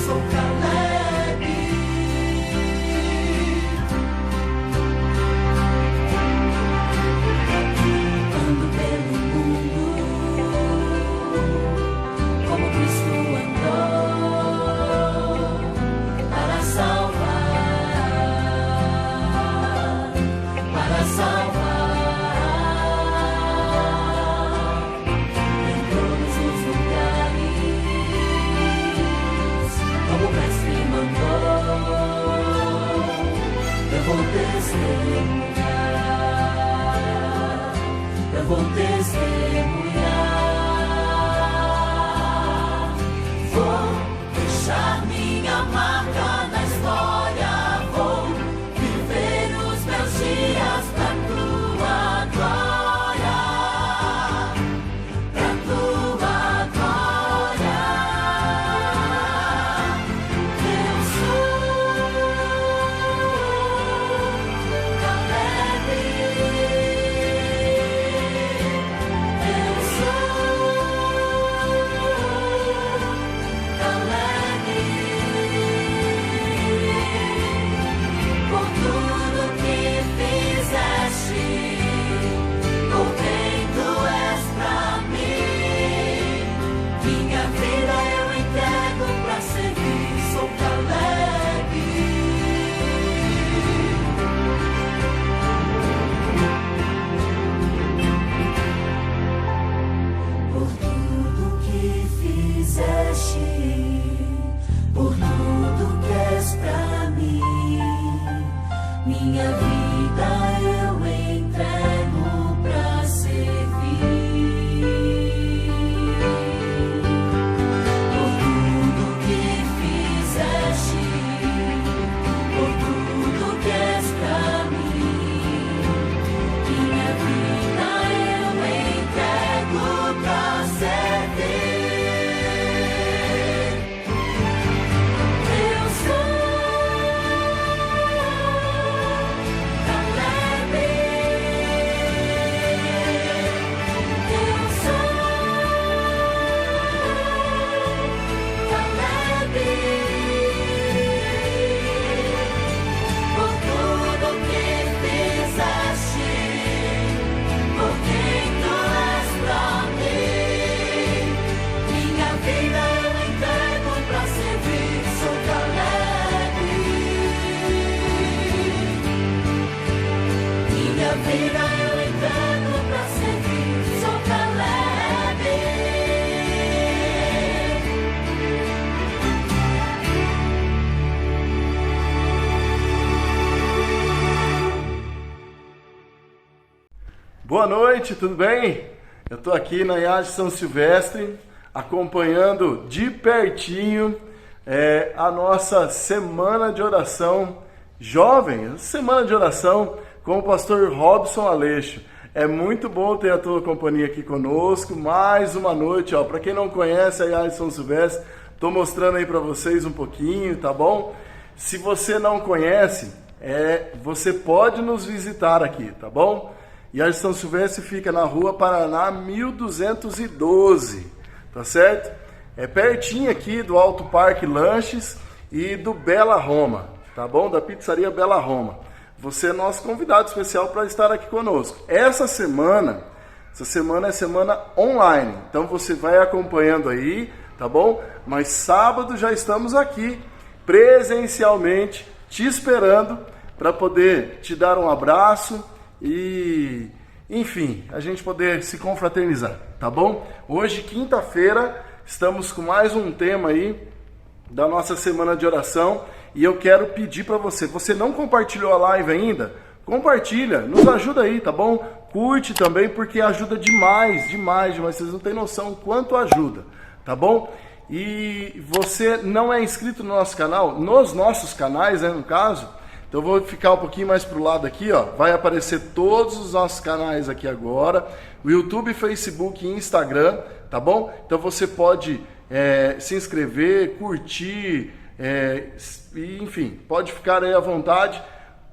sou Caleb. Ando pelo mundo como Cristo andou, para salvar, para salvar. Em todos os lugares, como o Mestre mandou, eu vou testemunhar, eu vou testemunhar. Vou deixar minha marca na história, vou viver os meus dias pra tua glória, pra tua glória. Eu sou Caleb, eu sou Caleb. Por tudo que fizeste, por quem tu és pra mim, minha vida eu entrego pra servir. Sou Caleb. Por tudo que fizeste, por tudo que és pra mim, minha vida eu entrego pra servir. Por tudo que fizeste, por tudo que és pra mim, minha vida eu entrego pra servir. Eu sou Caleb, eu sou Caleb. Por tudo que fizeste, por quem tu és pra mim, minha vida eu entrego pra servir. Sou Caleb. Minha vida eu entrego pra servir. Sou Caleb. Boa noite, tudo bem? Eu estou aqui na IAGE São Silvestre, acompanhando de pertinho a nossa semana de oração jovem, semana de oração com o pastor Robson Aleixo. É muito bom ter a tua companhia aqui conosco, mais uma noite, para quem não conhece a IAGE São Silvestre, estou mostrando aí para vocês um pouquinho, tá bom? Se você não conhece, você pode nos visitar aqui, tá bom? IAGE São Silvestre fica na Rua Paraná 1212, tá certo? É pertinho aqui do Alto Parque Lanches e do Bela Roma, tá bom? Da Pizzaria Bela Roma. Você é nosso convidado especial para estar aqui conosco. Essa semana é semana online, então você vai acompanhando aí, tá bom? Mas sábado já estamos aqui presencialmente te esperando para poder te dar um abraço e, enfim, a gente poder se confraternizar, tá bom? Hoje, quinta-feira, estamos com mais um tema aí da nossa semana de oração e eu quero pedir para você não compartilhou a live ainda? Compartilha, nos ajuda aí, tá bom? Curte também porque ajuda demais, vocês não têm noção o quanto ajuda, tá bom? E você não é inscrito no nosso canal, nos nossos canais, no caso, então eu vou ficar um pouquinho mais pro lado aqui, vai aparecer todos os nossos canais aqui agora, o YouTube, Facebook e Instagram, tá bom? Então você pode se inscrever, curtir, e, enfim, pode ficar aí à vontade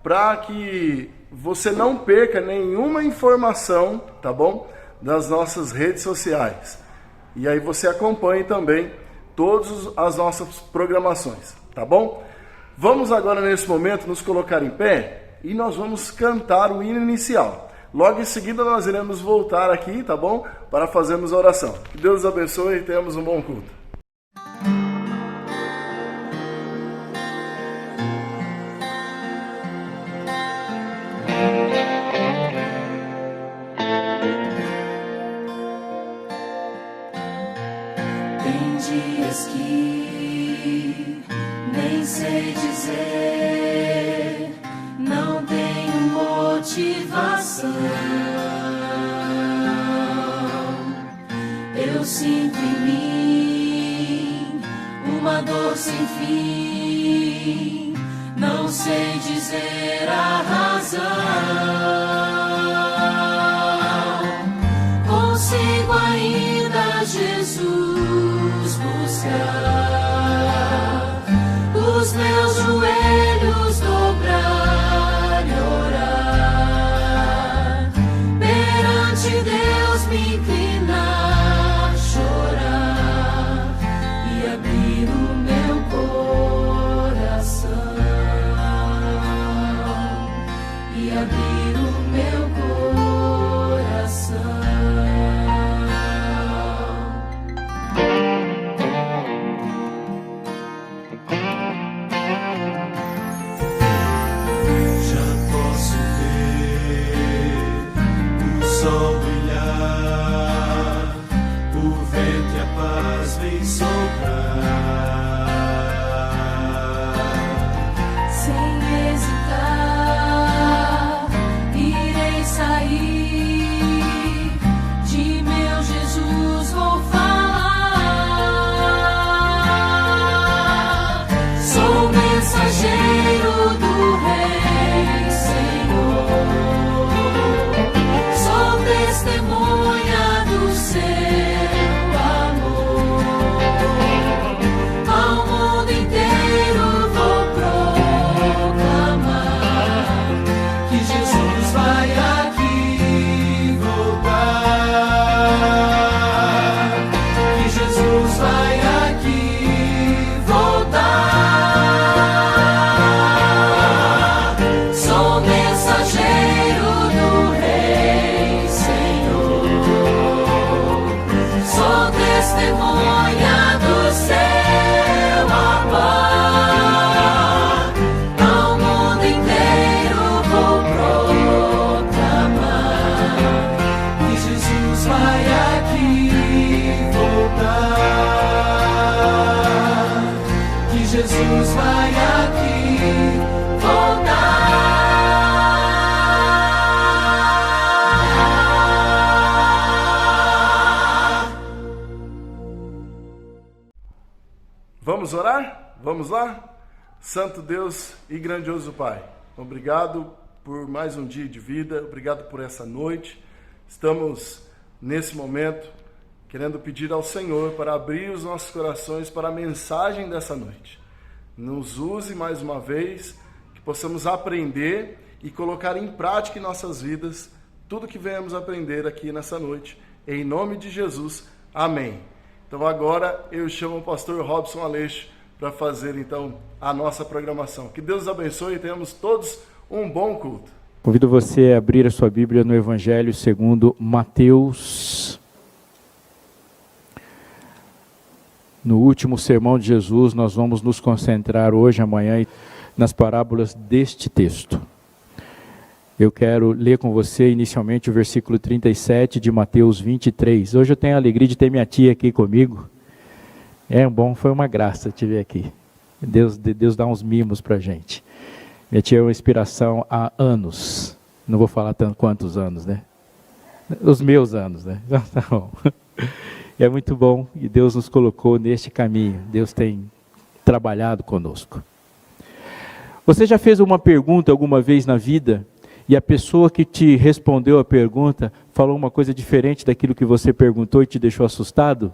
para que você não perca nenhuma informação, tá bom? Das nossas redes sociais. E aí você acompanhe também todas as nossas programações, tá bom? Vamos agora, nesse momento, nos colocar em pé e nós vamos cantar o hino inicial. Logo em seguida, nós iremos voltar aqui, tá bom? Para fazermos a oração. Que Deus abençoe e tenhamos um bom culto. Tem dias que nem sei dizer, não tenho motivação. Eu sinto em mim uma dor sem fim, não sei dizer a razão. Consigo ainda, Jesus, buscar os meus joelhos dobrar e orar, perante Deus me inclinar, chorar e abrir o meu coração, e abrir o meu coração. Sol brilhar, o vento e a paz vem soprar. Sem hesitar, irei sair, de meu Jesus vou falar. Sou mensageiro do Rei, Senhor. Testemunha do seu amor, ao mundo inteiro vou proclamar Que Jesus vai aqui voltar. Que Jesus vai aqui voltar. Sou mensageiro do Rei, sou testemunha do seu amor, ao mundo inteiro vou proclamar que Jesus vai aqui voltar. Que Jesus vai aqui Vamos orar? Vamos lá? Santo Deus e grandioso Pai, obrigado por mais um dia de vida, obrigado por essa noite. Estamos, nesse momento, querendo pedir ao Senhor para abrir os nossos corações para a mensagem dessa noite. Nos use mais uma vez, que possamos aprender e colocar em prática em nossas vidas tudo que venhamos aprender aqui nessa noite. Em nome de Jesus, amém. Então agora eu chamo o pastor Robson Aleixo para fazer então a nossa programação. Que Deus abençoe e tenhamos todos um bom culto. Convido você a abrir a sua Bíblia no Evangelho segundo Mateus. No último sermão de Jesus, nós vamos nos concentrar hoje, amanhã, nas parábolas deste texto. Eu quero ler com você inicialmente o versículo 37 de Mateus 23. Hoje eu tenho a alegria de ter minha tia aqui comigo. Foi uma graça te ver aqui. Deus dá uns mimos pra gente. Minha tia é uma inspiração há anos. Não vou falar tanto quantos anos, né? Os meus anos, né? Tá bom. É muito bom e Deus nos colocou neste caminho. Deus tem trabalhado conosco. Você já fez uma pergunta alguma vez na vida e a pessoa que te respondeu a pergunta falou uma coisa diferente daquilo que você perguntou e te deixou assustado?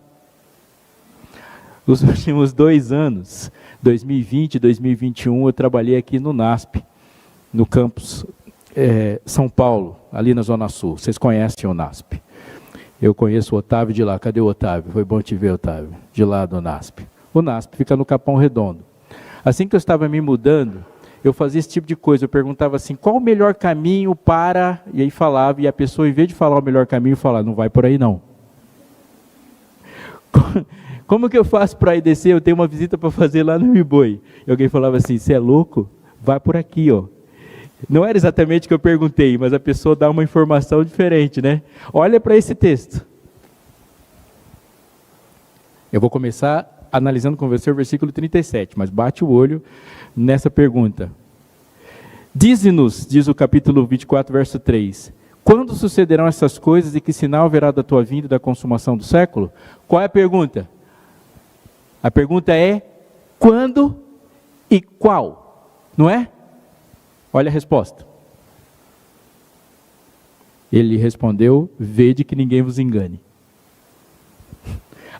Os últimos 2 anos, 2020 e 2021, eu trabalhei aqui no NASP, no campus São Paulo, ali na Zona Sul. Vocês conhecem o NASP. Eu conheço o Otávio de lá. Cadê o Otávio? Foi bom te ver, Otávio. De lá do NASP. O NASP fica no Capão Redondo. Assim que eu estava me mudando, eu fazia esse tipo de coisa. Eu perguntava assim, qual o melhor caminho para... E aí falava, e a pessoa, em vez de falar o melhor caminho, falava, não vai por aí não. Como que eu faço para ir descer? Eu tenho uma visita para fazer lá no Miboi. E alguém falava assim, você é louco? Vai por aqui, ó. Não era exatamente o que eu perguntei, mas a pessoa dá uma informação diferente, né? Olha para esse texto. Eu vou começar analisando com você o versículo 37, mas bate o olho nessa pergunta. Dize-nos, diz o capítulo 24, verso 3, quando sucederão essas coisas e que sinal haverá da tua vinda e da consumação do século? Qual é a pergunta? A pergunta é, quando e qual? Não é? Olha a resposta. Ele respondeu, vede que ninguém vos engane.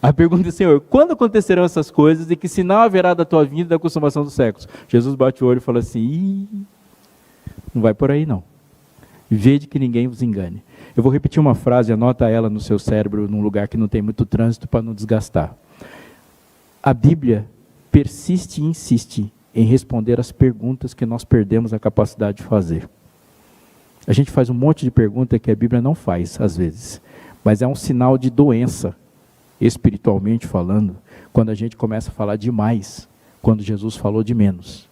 A pergunta é, Senhor, quando acontecerão essas coisas e que sinal haverá da tua vinda e da consumação dos séculos? Jesus bate o olho e fala assim, não vai por aí não. Vede que ninguém vos engane. Eu vou repetir uma frase, anota ela no seu cérebro, num lugar que não tem muito trânsito para não desgastar. A Bíblia persiste e insiste em responder as perguntas que nós perdemos a capacidade de fazer. A gente faz um monte de perguntas que a Bíblia não faz, às vezes. Mas é um sinal de doença, espiritualmente falando, quando a gente começa a falar demais, quando Jesus falou de menos.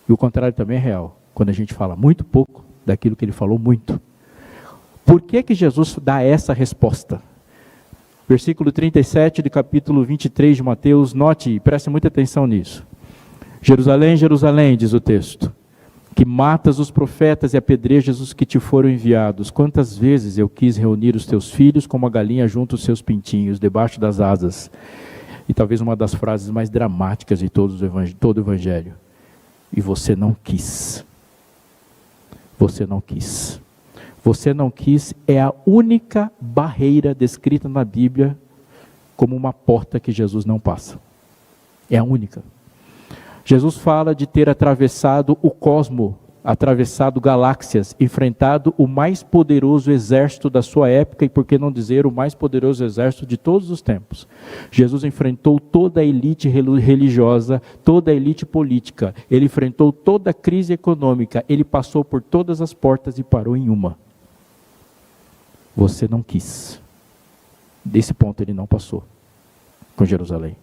E o contrário também é real, quando a gente fala muito pouco daquilo que ele falou muito. Por que que Jesus dá essa resposta? Versículo 37 do capítulo 23 de Mateus, note e preste muita atenção nisso. Jerusalém, Jerusalém, diz o texto, que matas os profetas e apedrejas os que te foram enviados. Quantas vezes eu quis reunir os teus filhos como a galinha junto aos seus pintinhos, debaixo das asas. E talvez uma das frases mais dramáticas de todo o Evangelho. E você não quis. Você não quis. Você não quis é a única barreira descrita na Bíblia como uma porta que Jesus não passa. É a única. Jesus fala de ter atravessado o cosmo, atravessado galáxias, enfrentado o mais poderoso exército da sua época e, por que não dizer, o mais poderoso exército de todos os tempos. Jesus enfrentou toda a elite religiosa, toda a elite política, ele enfrentou toda a crise econômica, ele passou por todas as portas e parou em uma. Você não quis. Desse ponto ele não passou com Jerusalém.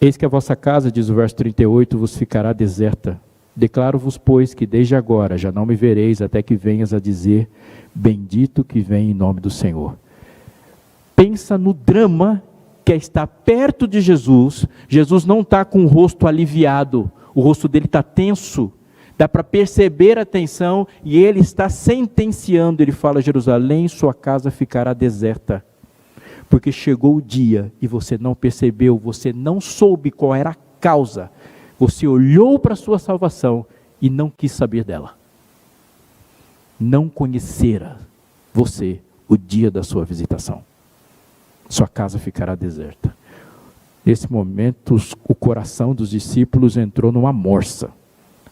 Eis que a vossa casa, diz o verso 38, vos ficará deserta. Declaro-vos, pois, que desde agora já não me vereis até que venhas a dizer, bendito que vem em nome do Senhor. Pensa no drama que é estar perto de Jesus. Jesus não está com o rosto aliviado, o rosto dele está tenso. Dá para perceber a tensão e ele está sentenciando. Ele fala, Jerusalém, sua casa ficará deserta. Porque chegou o dia e você não percebeu, você não soube qual era a causa. Você olhou para a sua salvação e não quis saber dela. Não conhecera você o dia da sua visitação. Sua casa ficará deserta. Nesse momento, o coração dos discípulos entrou numa morsa.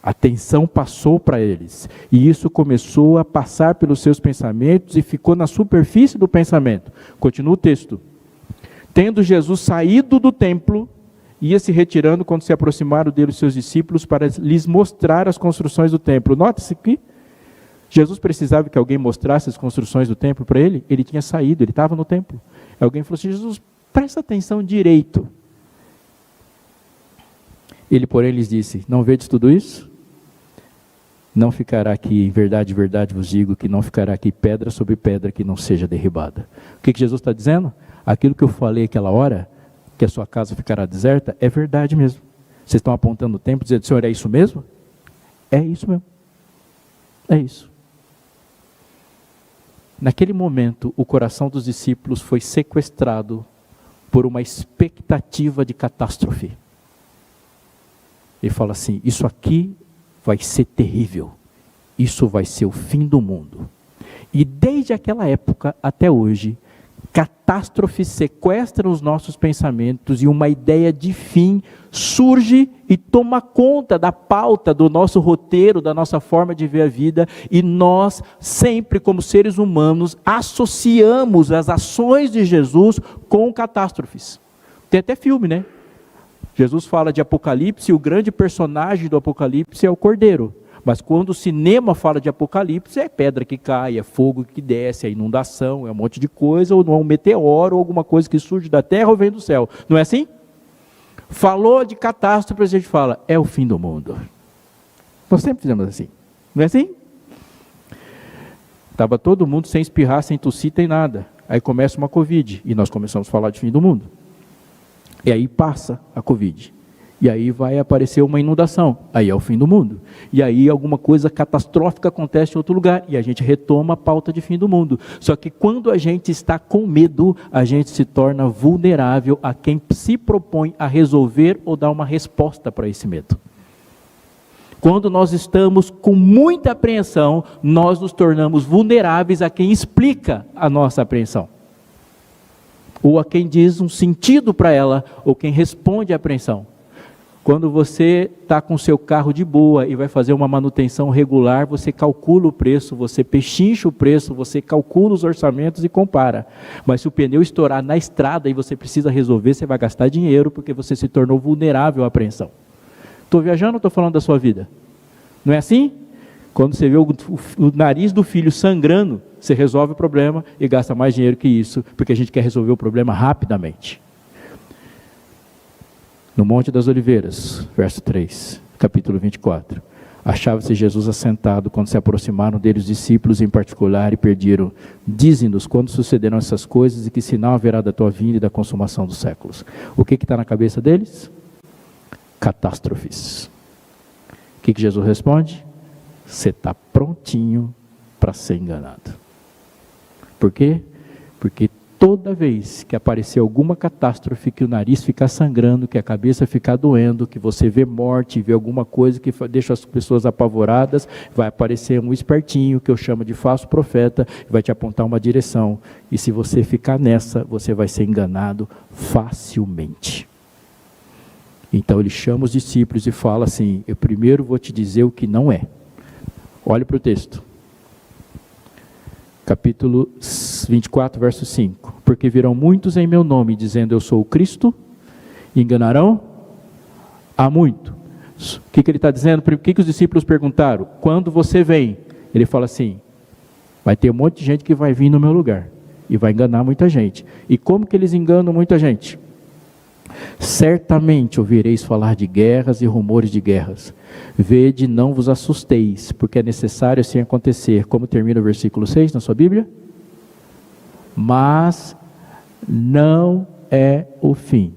A tensão passou para eles, e isso começou a passar pelos seus pensamentos e ficou na superfície do pensamento. Continua o texto. Tendo Jesus saído do templo, ia se retirando quando se aproximaram dele os seus discípulos para lhes mostrar as construções do templo. Note-se que Jesus precisava que alguém mostrasse as construções do templo para ele. Ele tinha saído, ele estava no templo. Alguém falou assim, Jesus, presta atenção direito. Ele, porém, lhes disse, não vedes tudo isso? Não ficará aqui, em verdade, verdade vos digo, que não ficará aqui pedra sobre pedra que não seja derribada. O que Jesus está dizendo? Aquilo que eu falei aquela hora, que a sua casa ficará deserta, é verdade mesmo. Vocês estão apontando o tempo, dizendo, Senhor, é isso mesmo? É isso mesmo. É isso. Naquele momento, o coração dos discípulos foi sequestrado por uma expectativa de catástrofe. Ele fala assim, isso aqui vai ser terrível. Isso vai ser o fim do mundo. E desde aquela época até hoje, Catástrofes sequestram os nossos pensamentos e uma ideia de fim surge e toma conta da pauta do nosso roteiro, da nossa forma de ver a vida, e nós sempre, como seres humanos, associamos as ações de Jesus com catástrofes. Tem até filme, né? Jesus fala de Apocalipse e o grande personagem do Apocalipse é o Cordeiro. Mas quando o cinema fala de Apocalipse, é pedra que cai, é fogo que desce, é inundação, é um monte de coisa, ou não é um meteoro, ou alguma coisa que surge da terra ou vem do céu. Não é assim? Falou de catástrofe, a gente fala, é o fim do mundo. Nós sempre fizemos assim. Não é assim? Estava todo mundo sem espirrar, sem tossir, sem nada. Aí começa uma Covid, e nós começamos a falar de fim do mundo. E aí passa a Covid. E aí vai aparecer uma inundação, aí é o fim do mundo. E aí alguma coisa catastrófica acontece em outro lugar, e a gente retoma a pauta de fim do mundo. Só que quando a gente está com medo, a gente se torna vulnerável a quem se propõe a resolver ou dar uma resposta para esse medo. Quando nós estamos com muita apreensão, nós nos tornamos vulneráveis a quem explica a nossa apreensão. Ou a quem diz um sentido para ela, ou quem responde à apreensão. Quando você está com o seu carro de boa e vai fazer uma manutenção regular, você calcula o preço, você pechincha o preço, você calcula os orçamentos e compara. Mas se o pneu estourar na estrada e você precisa resolver, você vai gastar dinheiro porque você se tornou vulnerável à apreensão. Estou viajando ou estou falando da sua vida? Não é assim? Quando você vê o nariz do filho sangrando, você resolve o problema e gasta mais dinheiro que isso, porque a gente quer resolver o problema rapidamente. No Monte das Oliveiras, verso 3, capítulo 24. Achava-se Jesus assentado quando se aproximaram dele os discípulos em particular e pediram: dize-nos quando sucederão essas coisas e que sinal haverá da tua vinda e da consumação dos séculos. O que está na cabeça deles? Catástrofes. O que Jesus responde? Você está prontinho para ser enganado. Por quê? Porque toda vez que aparecer alguma catástrofe, que o nariz ficar sangrando, que a cabeça ficar doendo, que você vê morte, vê alguma coisa que deixa as pessoas apavoradas, vai aparecer um espertinho, que eu chamo de falso profeta, e vai te apontar uma direção. E se você ficar nessa, você vai ser enganado facilmente. Então ele chama os discípulos e fala assim: eu primeiro vou te dizer o que não é. Olhe para o texto. Capítulo 24, verso 5. Porque virão muitos em meu nome, dizendo eu sou o Cristo, e enganarão a muito. O que ele está dizendo? O que os discípulos perguntaram? Quando você vem? Ele fala assim: vai ter um monte de gente que vai vir no meu lugar, e vai enganar muita gente. E como que eles enganam muita gente? Certamente ouvireis falar de guerras e rumores de guerras. Vede, não vos assusteis, porque é necessário assim acontecer. Como termina o versículo 6 na sua Bíblia? Mas não é o fim.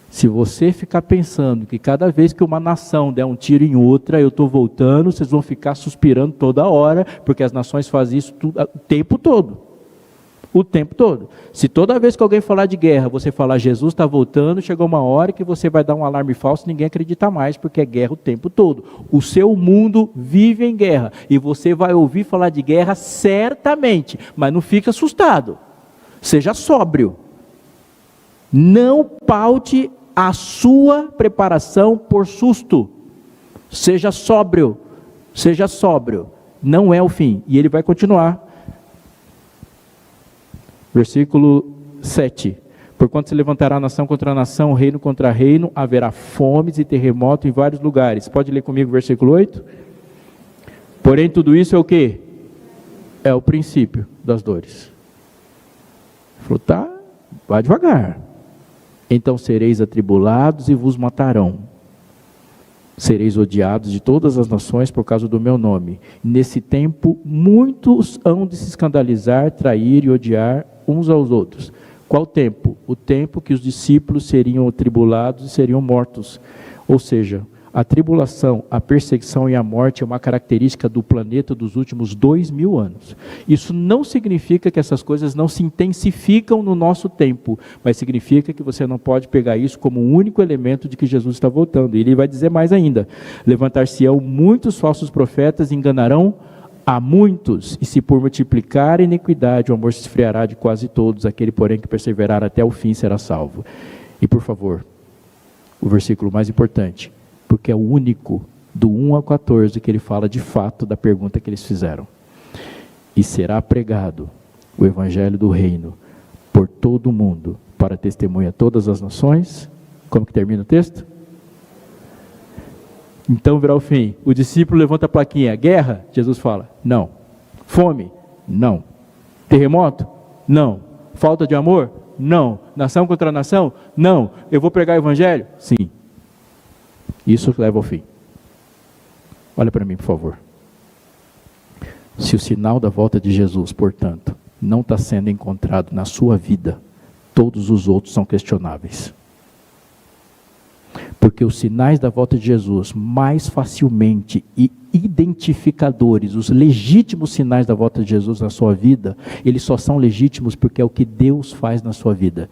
Se você ficar pensando que cada vez que uma nação der um tiro em outra, eu estou voltando, vocês vão ficar suspirando toda hora, porque as nações fazem isso o tempo todo. O tempo todo. Se toda vez que alguém falar de guerra, você falar Jesus está voltando, chegou uma hora que você vai dar um alarme falso e ninguém acredita mais, porque é guerra o tempo todo. O seu mundo vive em guerra, e você vai ouvir falar de guerra certamente, mas não fique assustado. Seja sóbrio. Não paute a sua preparação por susto. Seja sóbrio. Seja sóbrio. Não é o fim. E ele vai continuar. Versículo 7. Porquanto se levantará nação contra nação, reino contra reino, haverá fomes e terremoto em vários lugares. Pode ler comigo o versículo 8? Porém tudo isso é o quê? É o princípio das dores. Ele falou, tá, vai devagar. Então sereis atribulados e vos matarão. Sereis odiados de todas as nações por causa do meu nome. Nesse tempo, muitos hão de se escandalizar, trair e odiar uns aos outros. Qual tempo? O tempo que os discípulos seriam atribulados e seriam mortos. Ou seja, a tribulação, a perseguição e a morte é uma característica do planeta dos últimos 2000 anos. Isso não significa que essas coisas não se intensificam no nosso tempo, mas significa que você não pode pegar isso como um único elemento de que Jesus está voltando. E ele vai dizer mais ainda: levantar-se-ão muitos falsos profetas e enganarão a muitos, e se por multiplicar a iniquidade, o amor se esfriará de quase todos, aquele, porém, que perseverar até o fim será salvo. E por favor, o versículo mais importante, porque é o único, do 1 ao 14, que ele fala de fato da pergunta que eles fizeram. E será pregado o evangelho do reino por todo o mundo, para testemunha a todas as nações. Como que termina o texto? Então virá o fim. O discípulo levanta a plaquinha. Guerra? Jesus fala, não. Fome? Não. Terremoto? Não. Falta de amor? Não. Nação contra nação? Não. Eu vou pregar o evangelho? Sim. Isso leva ao fim. Olha para mim, por favor. Se o sinal da volta de Jesus, portanto, não está sendo encontrado na sua vida, todos os outros são questionáveis. Porque os sinais da volta de Jesus, mais facilmente e identificadores, os legítimos sinais da volta de Jesus na sua vida, eles só são legítimos porque é o que Deus faz na sua vida.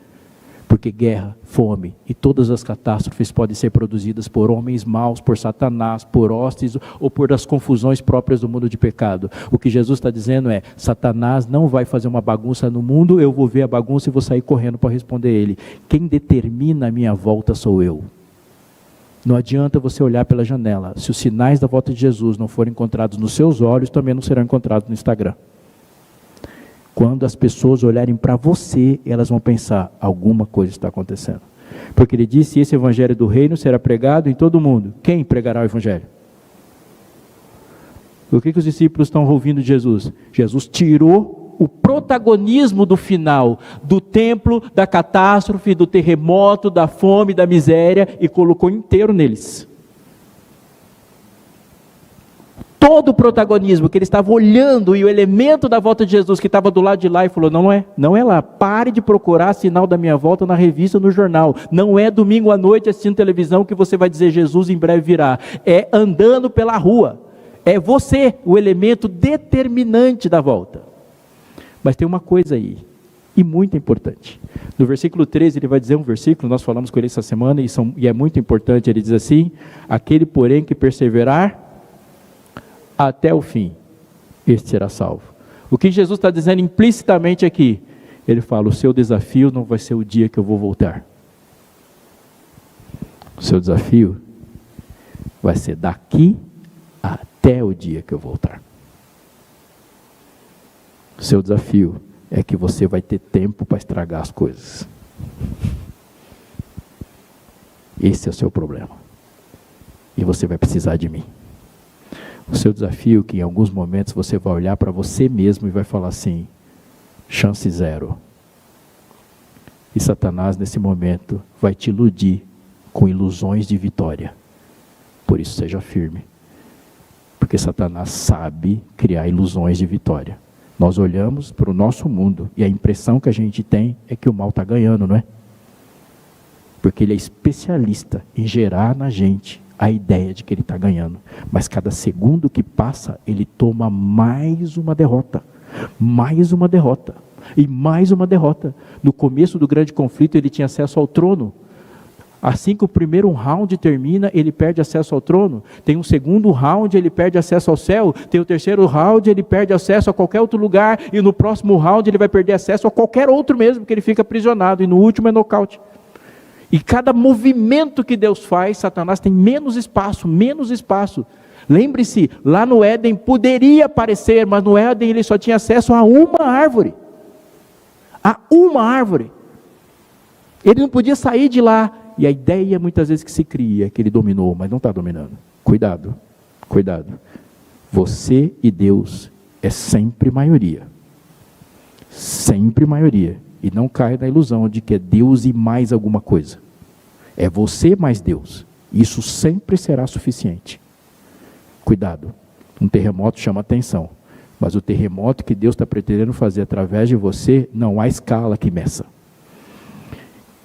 Porque guerra, fome e todas as catástrofes podem ser produzidas por homens maus, por Satanás, por hostes ou por as confusões próprias do mundo de pecado. O que Jesus está dizendo é, Satanás não vai fazer uma bagunça no mundo, eu vou ver a bagunça e vou sair correndo para responder ele. Quem determina a minha volta sou eu. Não adianta você olhar pela janela. Se os sinais da volta de Jesus não forem encontrados nos seus olhos, também não serão encontrados no Instagram. Quando as pessoas olharem para você, elas vão pensar, alguma coisa está acontecendo. Porque ele disse, esse evangelho do reino será pregado em todo o mundo. Quem pregará o evangelho? O que os discípulos estão ouvindo de Jesus? Jesus tirou o protagonismo do final, do templo, da catástrofe, do terremoto, da fome, da miséria, e colocou inteiro neles. Todo o protagonismo que ele estava olhando e o elemento da volta de Jesus que estava do lado de lá e falou, não é lá, pare de procurar sinal da minha volta na revista, no jornal, não é domingo à noite assistindo televisão que você vai dizer Jesus em breve virá, é andando pela rua, é você o elemento determinante da volta. Mas tem uma coisa aí, e muito importante, no versículo 13 ele vai dizer um versículo, nós falamos com ele essa semana e é muito importante, ele diz assim, aquele porém que perseverar até o fim, este será salvo. O que Jesus está dizendo implicitamente aqui? Ele fala, o seu desafio não vai ser o dia que eu vou voltar. O seu desafio vai ser daqui até o dia que eu voltar. O seu desafio é que você vai ter tempo para estragar as coisas. Esse é o seu problema. E você vai precisar de mim. O seu desafio é que em alguns momentos você vai olhar para você mesmo e vai falar assim, chance zero. E Satanás nesse momento vai te iludir com ilusões de vitória. Por isso seja firme. Porque Satanás sabe criar ilusões de vitória. Nós olhamos para o nosso mundo e a impressão que a gente tem é que o mal está ganhando, não é? Porque ele é especialista em gerar na gente a ideia de que ele está ganhando. Mas cada segundo que passa, ele toma mais uma derrota. Mais uma derrota. E mais uma derrota. No começo do grande conflito, ele tinha acesso ao trono. Assim que o primeiro round termina, ele perde acesso ao trono. Tem um segundo round, ele perde acesso ao céu. Tem o terceiro round, ele perde acesso a qualquer outro lugar. E no próximo round, ele vai perder acesso a qualquer outro mesmo, porque ele fica aprisionado. E no último é nocaute. E cada movimento que Deus faz, Satanás tem menos espaço, menos espaço. Lembre-se, lá no Éden poderia aparecer, mas no Éden ele só tinha acesso a uma árvore. A uma árvore. Ele não podia sair de lá. E a ideia muitas vezes que se cria é que ele dominou, mas não está dominando. Cuidado, cuidado. Você e Deus é sempre maioria. Sempre maioria. E não caia na ilusão de que é Deus e mais alguma coisa. É você mais Deus. Isso sempre será suficiente. Cuidado. Um terremoto chama atenção. Mas o terremoto que Deus está pretendendo fazer através de você, não há escala que meça.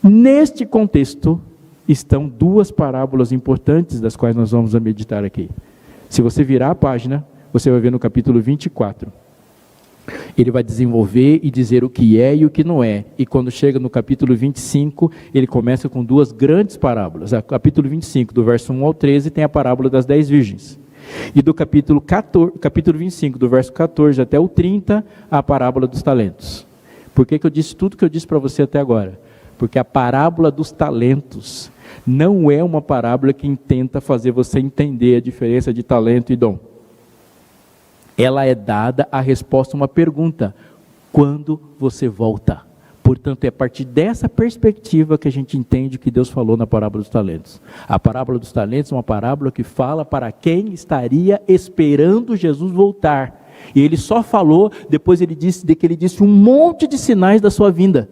Neste contexto, estão duas parábolas importantes das quais nós vamos meditar aqui. Se você virar a página, você vai ver no capítulo 24. Ele vai desenvolver e dizer o que é e o que não é. E quando chega no capítulo 25, ele começa com duas grandes parábolas. O capítulo 25, do verso 1 ao 13, tem a parábola das 10 virgens. E do capítulo 25, do verso 14 até o 30, a parábola dos talentos. Por que eu disse tudo que eu disse para você até agora? Porque a parábola dos talentos não é uma parábola que tenta fazer você entender a diferença de talento e dom. Ela é dada a resposta a uma pergunta: quando você volta? Portanto, é a partir dessa perspectiva que a gente entende o que Deus falou na parábola dos talentos. A parábola dos talentos é uma parábola que fala para quem estaria esperando Jesus voltar. E ele só falou depois que ele disse um monte de sinais da sua vinda.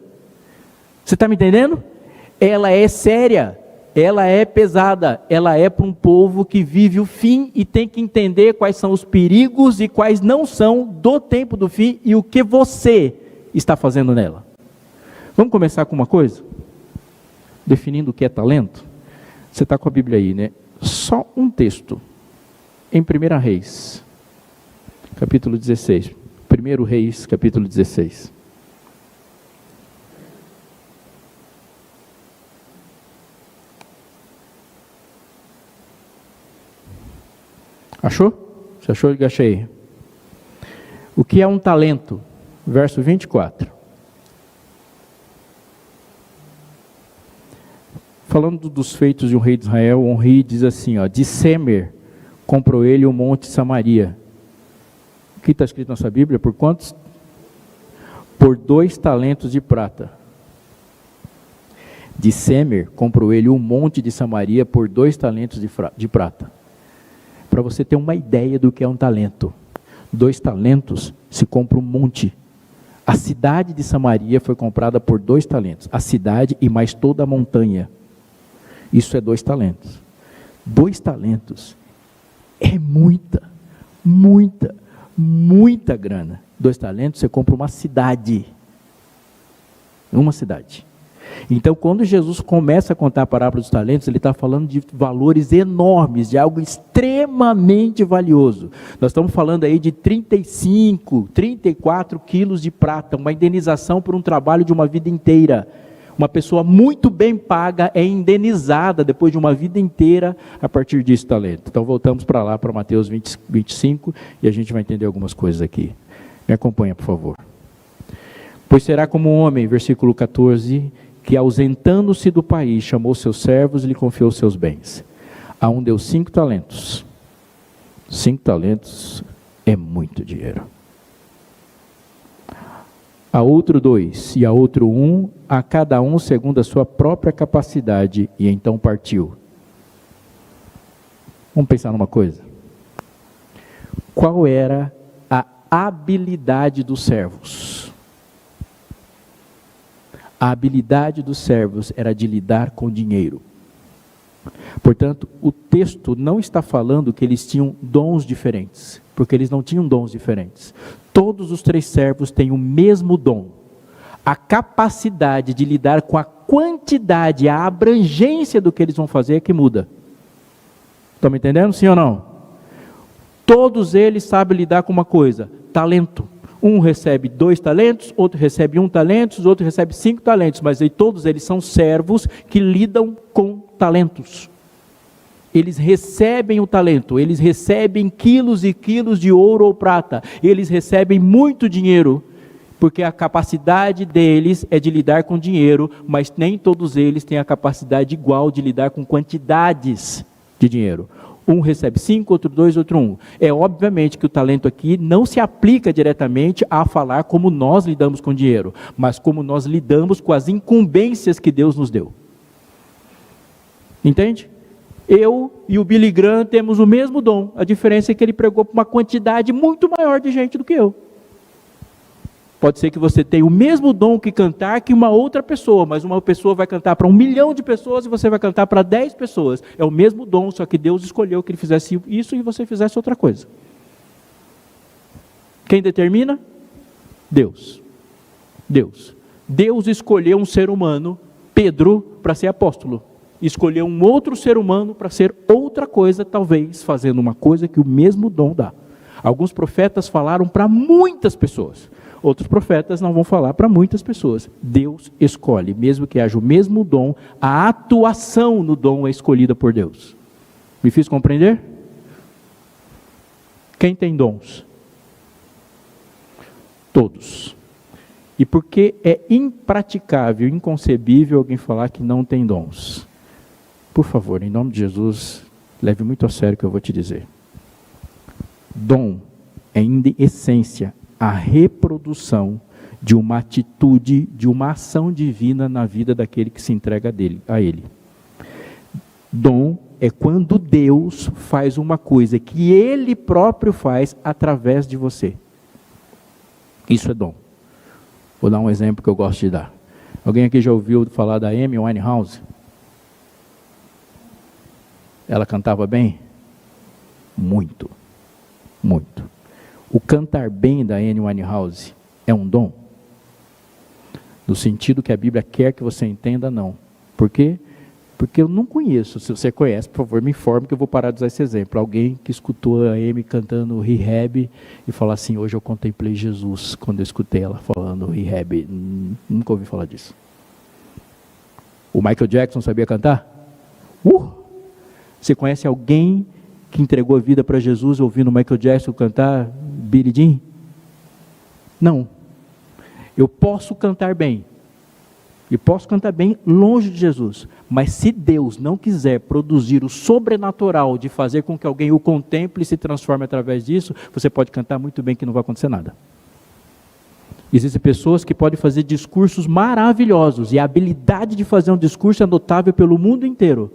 Você está me entendendo? Ela é séria, ela é pesada, ela é para um povo que vive o fim e tem que entender quais são os perigos e quais não são do tempo do fim e o que você está fazendo nela. Vamos começar com uma coisa? Definindo o que é talento. Você está com a Bíblia aí, né? Só um texto. Em 1 Reis, capítulo 16. 1 Reis, capítulo 16. Achou? Você achou? Achei. O que é um talento? Verso 24. Falando dos feitos de um rei de Israel, um rei diz assim, ó, de Semer comprou ele o monte Samaria. O que está escrito na sua Bíblia? Por quantos? Por 2 talentos de prata. De Semer comprou ele um monte de Samaria por 2 talentos de prata. Para você ter uma ideia do que é um talento. 2 talentos se compra um monte. A cidade de Samaria foi comprada por 2 talentos. A cidade e mais toda a montanha. Isso é 2 talentos. 2 talentos é muita grana. 2 talentos você compra uma cidade. Uma cidade. Então, quando Jesus começa a contar a parábola dos talentos, ele está falando de valores enormes, de algo extremamente valioso. Nós estamos falando aí de 35, 34 quilos de prata, uma indenização por um trabalho de uma vida inteira. Uma pessoa muito bem paga é indenizada depois de uma vida inteira a partir desse talento. Então voltamos para lá, para Mateus 25, e a gente vai entender algumas coisas aqui. Me acompanha, por favor. Pois será como um homem, versículo 14, que ausentando-se do país, chamou seus servos e lhe confiou seus bens. A um deu 5 talentos. 5 talentos é muito dinheiro. A outro 2, e a outro 1, a cada um segundo a sua própria capacidade, e então partiu. Vamos pensar numa coisa. Qual era a habilidade dos servos? A habilidade dos servos era de lidar com dinheiro. Portanto, o texto não está falando que eles tinham dons diferentes, porque eles não tinham dons diferentes. Todos os 3 servos têm o mesmo dom. A capacidade de lidar com a quantidade, a abrangência do que eles vão fazer é que muda. Estão me entendendo, sim ou não? Todos eles sabem lidar com uma coisa, talento. Um recebe 2 talentos, outro recebe 1 talento, outro recebe 5 talentos, mas aí todos eles são servos que lidam com talentos. Eles recebem o talento, eles recebem quilos e quilos de ouro ou prata, eles recebem muito dinheiro, porque a capacidade deles é de lidar com dinheiro, mas nem todos eles têm a capacidade igual de lidar com quantidades de dinheiro. Um recebe 5, outro 2, outro 1. É obviamente que o talento aqui não se aplica diretamente a falar como nós lidamos com dinheiro, mas como nós lidamos com as incumbências que Deus nos deu. Entende? Eu e o Billy Graham temos o mesmo dom. A diferença é que ele pregou para uma quantidade muito maior de gente do que eu. Pode ser que você tenha o mesmo dom que cantar que uma outra pessoa, mas uma pessoa vai cantar para 1 milhão de pessoas e você vai cantar para 10 pessoas. É o mesmo dom, só que Deus escolheu que ele fizesse isso e você fizesse outra coisa. Quem determina? Deus. Deus escolheu um ser humano, Pedro, para ser apóstolo. Escolheu um outro ser humano para ser outra coisa, talvez fazendo uma coisa que o mesmo dom dá. Alguns profetas falaram para muitas pessoas. Outros profetas não vão falar para muitas pessoas. Deus escolhe, mesmo que haja o mesmo dom, a atuação no dom é escolhida por Deus. Me fiz compreender? Quem tem dons? Todos. E porque é impraticável, inconcebível alguém falar que não tem dons? Por favor, em nome de Jesus, leve muito a sério o que eu vou te dizer. Dom é, em essência, a reprodução de uma atitude, de uma ação divina na vida daquele que se entrega a Ele. Dom é quando Deus faz uma coisa que Ele próprio faz através de você. Isso é dom. Vou dar um exemplo que eu gosto de dar. Alguém aqui já ouviu falar da Amy Winehouse? Ela cantava bem? Muito. Muito. O cantar bem da Amy Winehouse é um dom? No sentido que a Bíblia quer que você entenda, não. Por quê? Porque eu não conheço. Se você conhece, por favor, me informe que eu vou parar de usar esse exemplo. Alguém que escutou a Amy cantando Rehab e falar assim, hoje eu contemplei Jesus, quando eu escutei ela falando Rehab. Nunca ouvi falar disso. O Michael Jackson sabia cantar? Você conhece alguém que entregou a vida para Jesus ouvindo o Michael Jackson cantar Billie Jean? Não. Eu posso cantar bem. E posso cantar bem longe de Jesus. Mas se Deus não quiser produzir o sobrenatural de fazer com que alguém o contemple e se transforme através disso, você pode cantar muito bem que não vai acontecer nada. Existem pessoas que podem fazer discursos maravilhosos. E a habilidade de fazer um discurso é notável pelo mundo inteiro.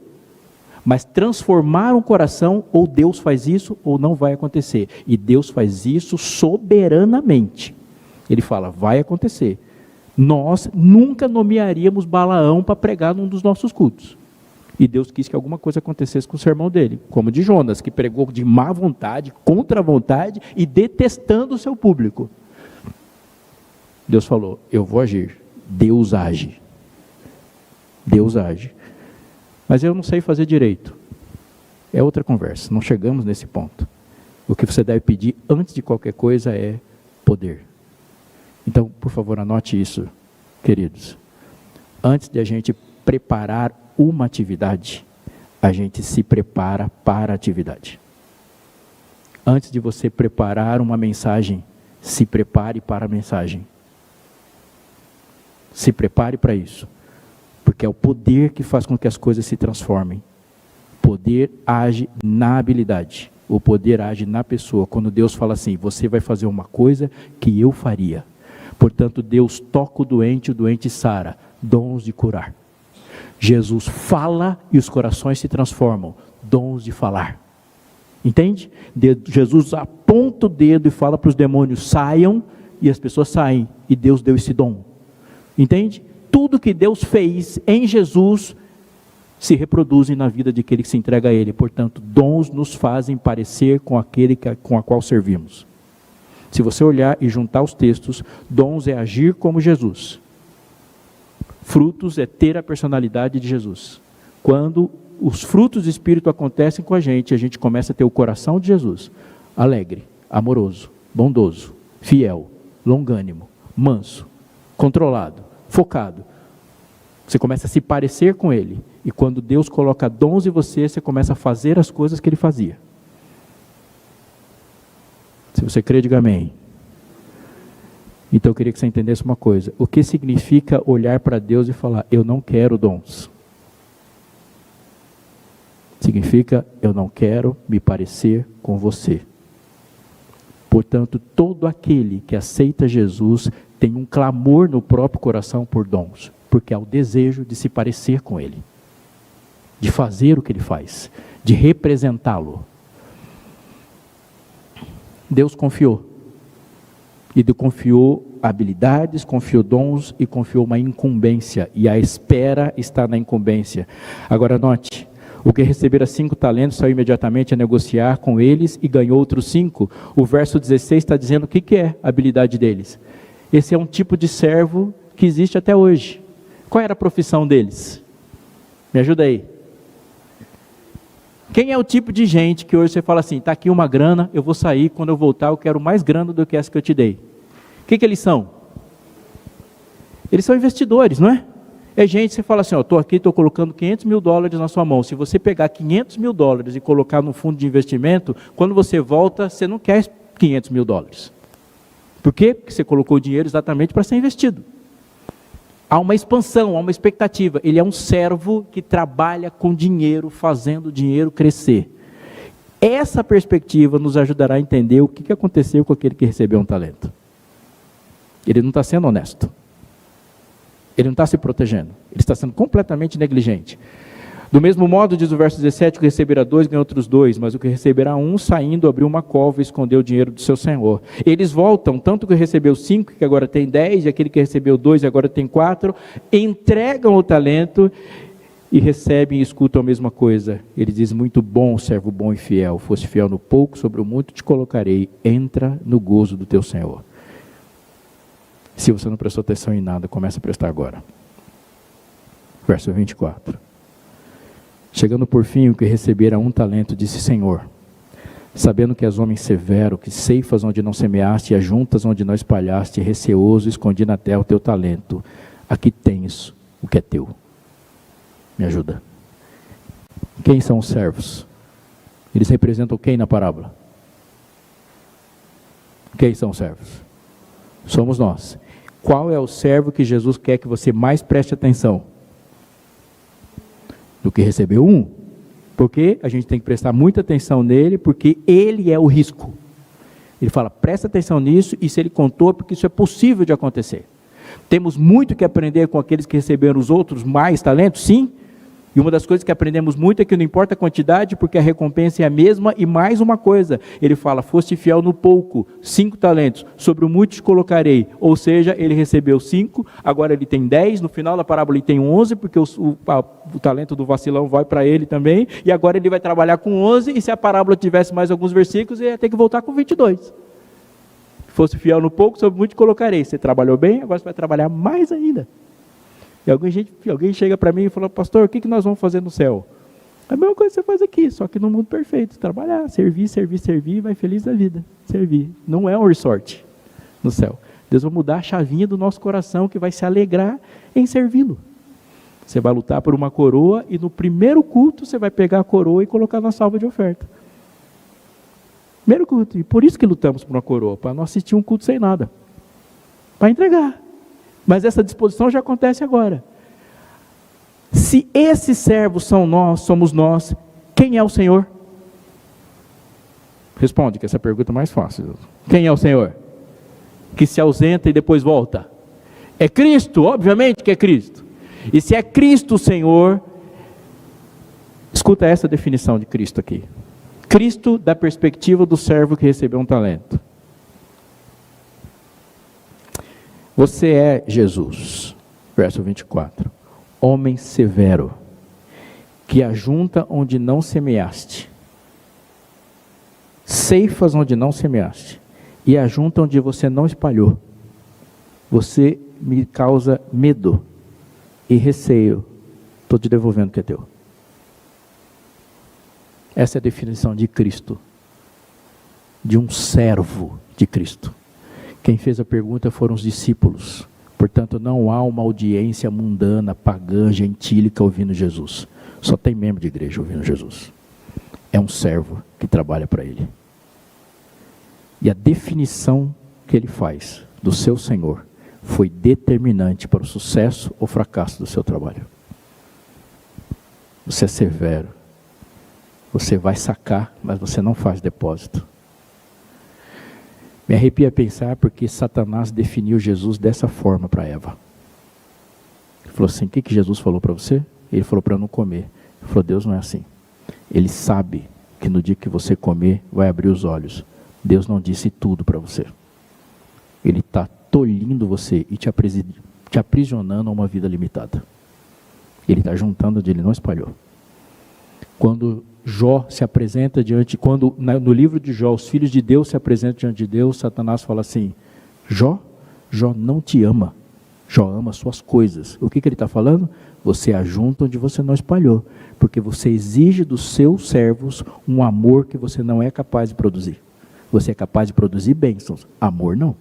Mas transformar um coração, ou Deus faz isso, ou não vai acontecer. E Deus faz isso soberanamente. Ele fala, vai acontecer. Nós nunca nomearíamos Balaão para pregar num dos nossos cultos. E Deus quis que alguma coisa acontecesse com o sermão dele. Como de Jonas, que pregou de má vontade, contra a vontade e detestando o seu público. Deus falou, eu vou agir. Deus age. Deus age. Mas eu não sei fazer direito. É outra conversa, não chegamos nesse ponto. O que você deve pedir antes de qualquer coisa é poder. Então, por favor, anote isso, queridos. Antes de a gente preparar uma atividade, a gente se prepara para a atividade. Antes de você preparar uma mensagem, se prepare para a mensagem. Se prepare para isso. Porque é o poder que faz com que as coisas se transformem. O poder age na habilidade. O poder age na pessoa. Quando Deus fala assim, você vai fazer uma coisa que eu faria. Portanto, Deus toca o doente sara. Dons de curar. Jesus fala e os corações se transformam. Dons de falar. Entende? Jesus aponta o dedo e fala para os demônios, saiam, e as pessoas saem. E Deus deu esse dom. Entende? Tudo que Deus fez em Jesus se reproduzem na vida de aquele que se entrega a Ele. Portanto, dons nos fazem parecer com aquele com a qual servimos. Se você olhar e juntar os textos, dons é agir como Jesus. Frutos é ter a personalidade de Jesus. Quando os frutos do Espírito acontecem com a gente começa a ter o coração de Jesus. Alegre, amoroso, bondoso, fiel, longânimo, manso, controlado, focado. Você começa a se parecer com Ele. E quando Deus coloca dons em você, você começa a fazer as coisas que Ele fazia. Se você crê, diga amém. Então eu queria que você entendesse uma coisa. O que significa olhar para Deus e falar, eu não quero dons? Significa, eu não quero me parecer com você. Portanto, todo aquele que aceita Jesus tem um clamor no próprio coração por dons. Porque há o desejo de se parecer com Ele. De fazer o que Ele faz. De representá-lo. Deus confiou. E confiou habilidades, confiou dons e confiou uma incumbência. E a espera está na incumbência. Agora note, o que recebera 5 talentos saiu imediatamente a negociar com eles e ganhou outros 5. O verso 16 está dizendo o que é a habilidade deles. Esse é um tipo de servo que existe até hoje. Qual era a profissão deles? Me ajuda aí. Quem é o tipo de gente que hoje você fala assim, está aqui uma grana, eu vou sair, quando eu voltar eu quero mais grana do que essa que eu te dei. O que eles são? Eles são investidores, não é? É gente, você fala assim, estou aqui, estou colocando $500 mil na sua mão. Se você pegar $500 mil e colocar no fundo de investimento, quando você volta, você não quer $500 mil. Por quê? Porque você colocou o dinheiro exatamente para ser investido. Há uma expansão, há uma expectativa. Ele é um servo que trabalha com dinheiro, fazendo o dinheiro crescer. Essa perspectiva nos ajudará a entender o que aconteceu com aquele que recebeu um talento. Ele não está sendo honesto. Ele não está se protegendo. Ele está sendo completamente negligente. Do mesmo modo, diz o verso 17, o que receberá 2 ganha outros 2, mas o que receberá 1, saindo, abriu uma cova e escondeu o dinheiro do seu senhor. Eles voltam, tanto que recebeu 5, que agora tem 10, e aquele que recebeu 2, agora tem 4, entregam o talento e recebem e escutam a mesma coisa. Ele diz, muito bom, servo bom e fiel, fosse fiel no pouco, sobre o muito te colocarei, entra no gozo do teu senhor. Se você não prestou atenção em nada, começa a prestar agora. Verso 24. Chegando por fim, o que recebera 1 talento, disse, Senhor, sabendo que és homem severo, que ceifas onde não semeaste, e ajuntas onde não espalhaste, receoso, escondi na terra o teu talento. Aqui tens o que é teu. Me ajuda. Quem são os servos? Eles representam quem na parábola? Quem são os servos? Somos nós. Qual é o servo que Jesus quer que você mais preste atenção? Do que recebeu 1. Porque a gente tem que prestar muita atenção nele, porque ele é o risco. Ele fala, presta atenção nisso, e se ele contou, porque isso é possível de acontecer. Temos muito que aprender com aqueles que receberam os outros mais talentos, sim. E uma das coisas que aprendemos muito é que não importa a quantidade, porque a recompensa é a mesma, e mais uma coisa, ele fala, foste fiel no pouco, 5 talentos, sobre o muito te colocarei, ou seja, ele recebeu 5, agora ele tem 10, no final da parábola ele tem 11, porque o talento do vacilão vai para ele também, e agora ele vai trabalhar com 11, e se a parábola tivesse mais alguns versículos, ele ia ter que voltar com 22. Fosse fiel no pouco, sobre o muito te colocarei, você trabalhou bem, agora você vai trabalhar mais ainda. E alguém chega para mim e fala, pastor, o que nós vamos fazer no céu? É a mesma coisa que você faz aqui, só que no mundo perfeito. Trabalhar, servir, vai feliz da vida. Servir. Não é um resort no céu. Deus vai mudar a chavinha do nosso coração, que vai se alegrar em servi-lo. Você vai lutar por uma coroa, e no primeiro culto você vai pegar a coroa e colocar na salva de oferta. Primeiro culto. E por isso que lutamos por uma coroa, para não assistir um culto sem nada. Para entregar. Mas essa disposição já acontece agora. Se esses servos são nós, somos nós, quem é o Senhor? Responde, que essa pergunta é mais fácil. Quem é o Senhor? Que se ausenta e depois volta. É Cristo, obviamente que é Cristo. E se é Cristo o Senhor, escuta essa definição de Cristo aqui. Cristo da perspectiva do servo que recebeu um talento. Você é Jesus, verso 24, homem severo, que ajunta onde não semeaste, ceifas onde não semeaste, e ajunta onde você não espalhou. Você me causa medo e receio, estou te devolvendo o que é teu. Essa é a definição de Cristo, de um servo de Cristo. Quem fez a pergunta foram os discípulos. Portanto, não há uma audiência mundana, pagã, gentílica ouvindo Jesus. Só tem membro de igreja ouvindo Jesus. É um servo que trabalha para ele. E a definição que ele faz do seu Senhor foi determinante para o sucesso ou fracasso do seu trabalho. Você é severo. Você vai sacar, mas você não faz depósito. Me arrepia pensar porque Satanás definiu Jesus dessa forma para Eva. Ele falou assim, o que Jesus falou para você? Ele falou para não comer. Ele falou, Deus não é assim. Ele sabe que no dia que você comer, vai abrir os olhos. Deus não disse tudo para você. Ele está tolhindo você e te aprisionando a uma vida limitada. Ele está juntando onde ele não espalhou. Quando Jó se apresenta no livro de Jó, os filhos de Deus se apresentam diante de Deus, Satanás fala assim, Jó não te ama, Jó ama suas coisas. O que ele está falando? Você ajunta onde você não espalhou, porque você exige dos seus servos um amor que você não é capaz de produzir. Você é capaz de produzir bênçãos, amor não.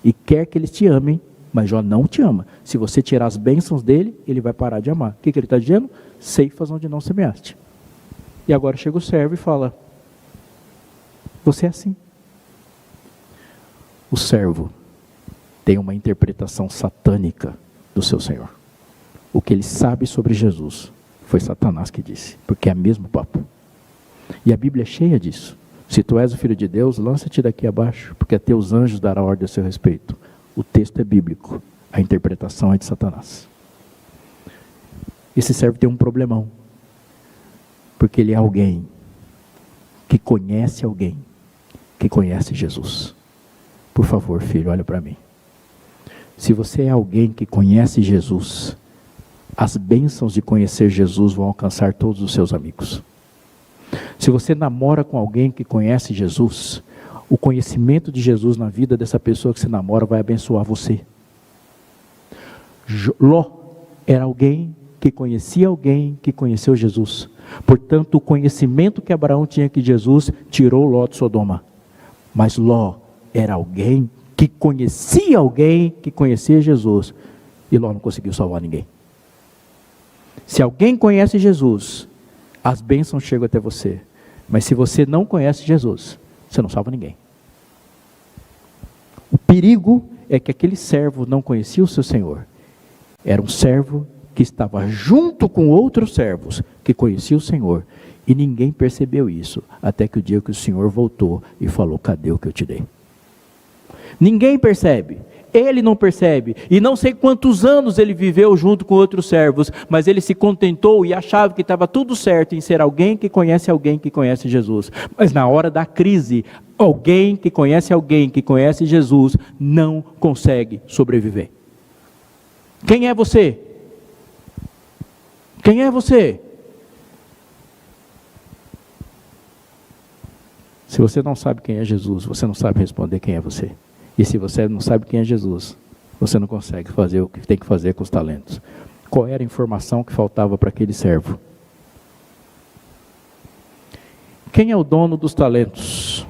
E quer que eles te amem mas Jó não te ama. Se você tirar as bênçãos dele, ele vai parar de amar. O que ele está dizendo? Ceifas onde não semeaste. E agora chega o servo e fala, você é assim. O servo tem uma interpretação satânica do seu Senhor. O que ele sabe sobre Jesus foi Satanás que disse, porque é o mesmo papo. E a Bíblia é cheia disso. Se tu és o Filho de Deus, lança-te daqui abaixo, porque a teus anjos dará ordem a seu respeito. O texto é bíblico, a interpretação é de Satanás. Esse servo tem um problemão, porque ele é alguém que conhece alguém, que conhece Jesus. Por favor, filho, olha para mim. Se você é alguém que conhece Jesus, as bênçãos de conhecer Jesus vão alcançar todos os seus amigos. Se você namora com alguém que conhece Jesus, o conhecimento de Jesus na vida dessa pessoa que você namora vai abençoar você. Ló era alguém que conhecia alguém que conheceu Jesus. Portanto, o conhecimento que Abraão tinha de Jesus tirou Ló de Sodoma. Mas Ló era alguém que conhecia alguém que conhecia Jesus. E Ló não conseguiu salvar ninguém. Se alguém conhece Jesus, as bênçãos chegam até você. Mas se você não conhece Jesus, você não salva ninguém. O perigo é que aquele servo não conhecia o seu Senhor. Era um servo que estava junto com outros servos que conheciam o Senhor. E ninguém percebeu isso, até que o dia que o Senhor voltou e falou, cadê o que eu te dei? Ninguém percebe. Ele não percebe, e não sei quantos anos ele viveu junto com outros servos, mas ele se contentou e achava que estava tudo certo em ser alguém que conhece Jesus. Mas na hora da crise, alguém que conhece Jesus não consegue sobreviver. Quem é você? Quem é você? Se você não sabe quem é Jesus, você não sabe responder quem é você. E se você não sabe quem é Jesus, você não consegue fazer o que tem que fazer com os talentos. Qual era a informação que faltava para aquele servo? Quem é o dono dos talentos?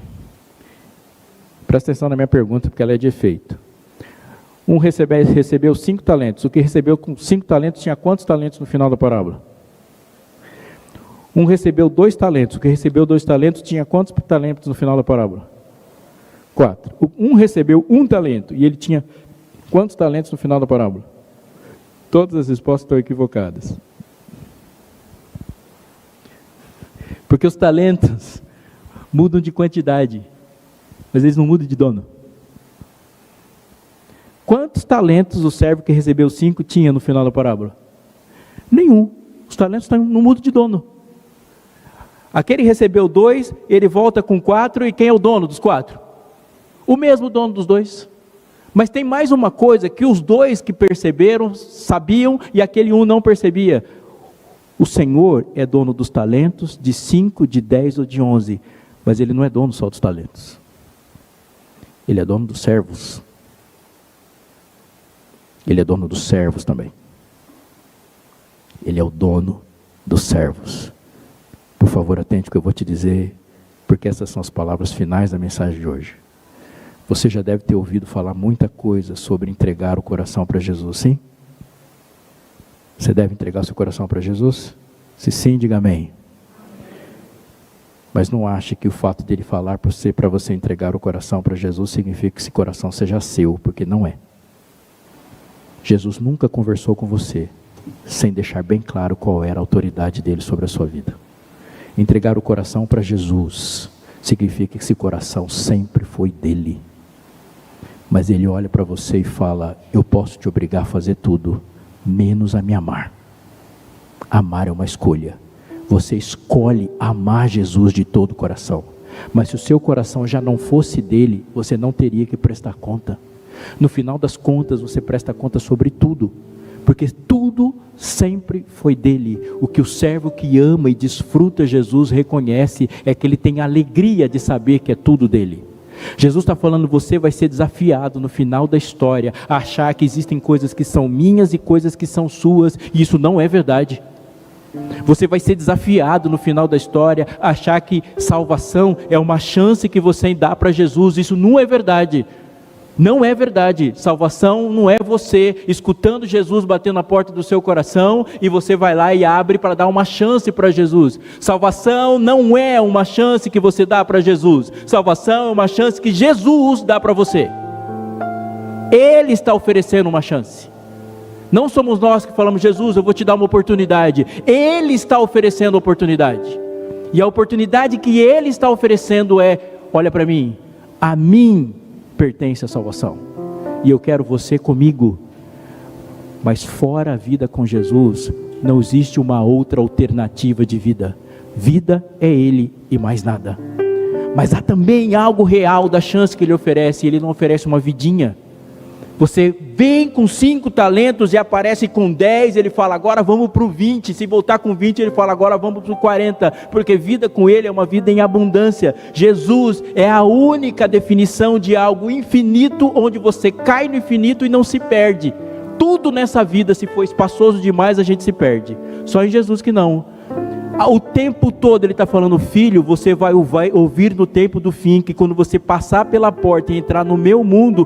Presta atenção na minha pergunta, porque ela é de efeito. Um recebeu 5 talentos. O que recebeu com 5 talentos tinha quantos talentos no final da parábola? Um recebeu 2 talentos. O que recebeu 2 talentos tinha quantos talentos no final da parábola? 4. Um recebeu 1 talento e ele tinha quantos talentos no final da parábola? Todas as respostas estão equivocadas. Porque os talentos mudam de quantidade, mas eles não mudam de dono. Quantos talentos o servo que recebeu 5 tinha no final da parábola? Nenhum. Os talentos não mudam de dono. Aquele recebeu 2, ele volta com 4, e quem é o dono dos 4? O mesmo dono dos 2. Mas tem mais uma coisa que os 2 que perceberam, sabiam, e aquele um não percebia. O Senhor é dono dos talentos, de 5, de 10 ou de 11. Mas Ele não é dono só dos talentos. Ele é dono dos servos. Ele é dono dos servos também. Ele é o dono dos servos. Por favor, atente o que eu vou te dizer, porque essas são as palavras finais da mensagem de hoje. Você já deve ter ouvido falar muita coisa sobre entregar o coração para Jesus, sim? Você deve entregar o seu coração para Jesus? Se sim, diga amém. Mas não ache que o fato dele falar para você entregar o coração para Jesus significa que esse coração seja seu, porque não é. Jesus nunca conversou com você sem deixar bem claro qual era a autoridade dele sobre a sua vida. Entregar o coração para Jesus significa que esse coração sempre foi dele. Mas ele olha para você e fala, eu posso te obrigar a fazer tudo, menos a me amar. Amar é uma escolha. Você escolhe amar Jesus de todo o coração. Mas se o seu coração já não fosse dele, você não teria que prestar conta. No final das contas, você presta conta sobre tudo. Porque tudo sempre foi dele. O que o servo que ama e desfruta Jesus reconhece é que ele tem a alegria de saber que é tudo dele. Jesus está falando, você vai ser desafiado no final da história a achar que existem coisas que são minhas e coisas que são suas, e isso não é verdade. Você vai ser desafiado no final da história a achar que salvação é uma chance que você dá para Jesus, isso não é verdade. Não é verdade. Salvação não é você escutando Jesus batendo na porta do seu coração e você vai lá e abre para dar uma chance para Jesus. Salvação não é uma chance que você dá para Jesus. Salvação é uma chance que Jesus dá para você. Ele está oferecendo uma chance. Não somos nós que falamos: Jesus, eu vou te dar uma oportunidade. Ele está oferecendo a oportunidade. E a oportunidade que Ele está oferecendo é: olha para mim, a mim pertence a salvação, e eu quero você comigo. Mas fora a vida com Jesus, não existe uma outra alternativa de vida. Vida é Ele e mais nada. Mas há também algo real da chance que Ele oferece. Ele não oferece uma vidinha. Você vem com 5 talentos e aparece com 10, Ele fala: agora vamos para o 20. Se voltar com 20, Ele fala: agora vamos para o 40. Porque vida com Ele é uma vida em abundância. Jesus é a única definição de algo infinito, onde você cai no infinito e não se perde. Tudo nessa vida, se for espaçoso demais, a gente se perde. Só em Jesus que não. O tempo todo Ele está falando: filho, você vai ouvir no tempo do fim, que quando você passar pela porta e entrar no meu mundo,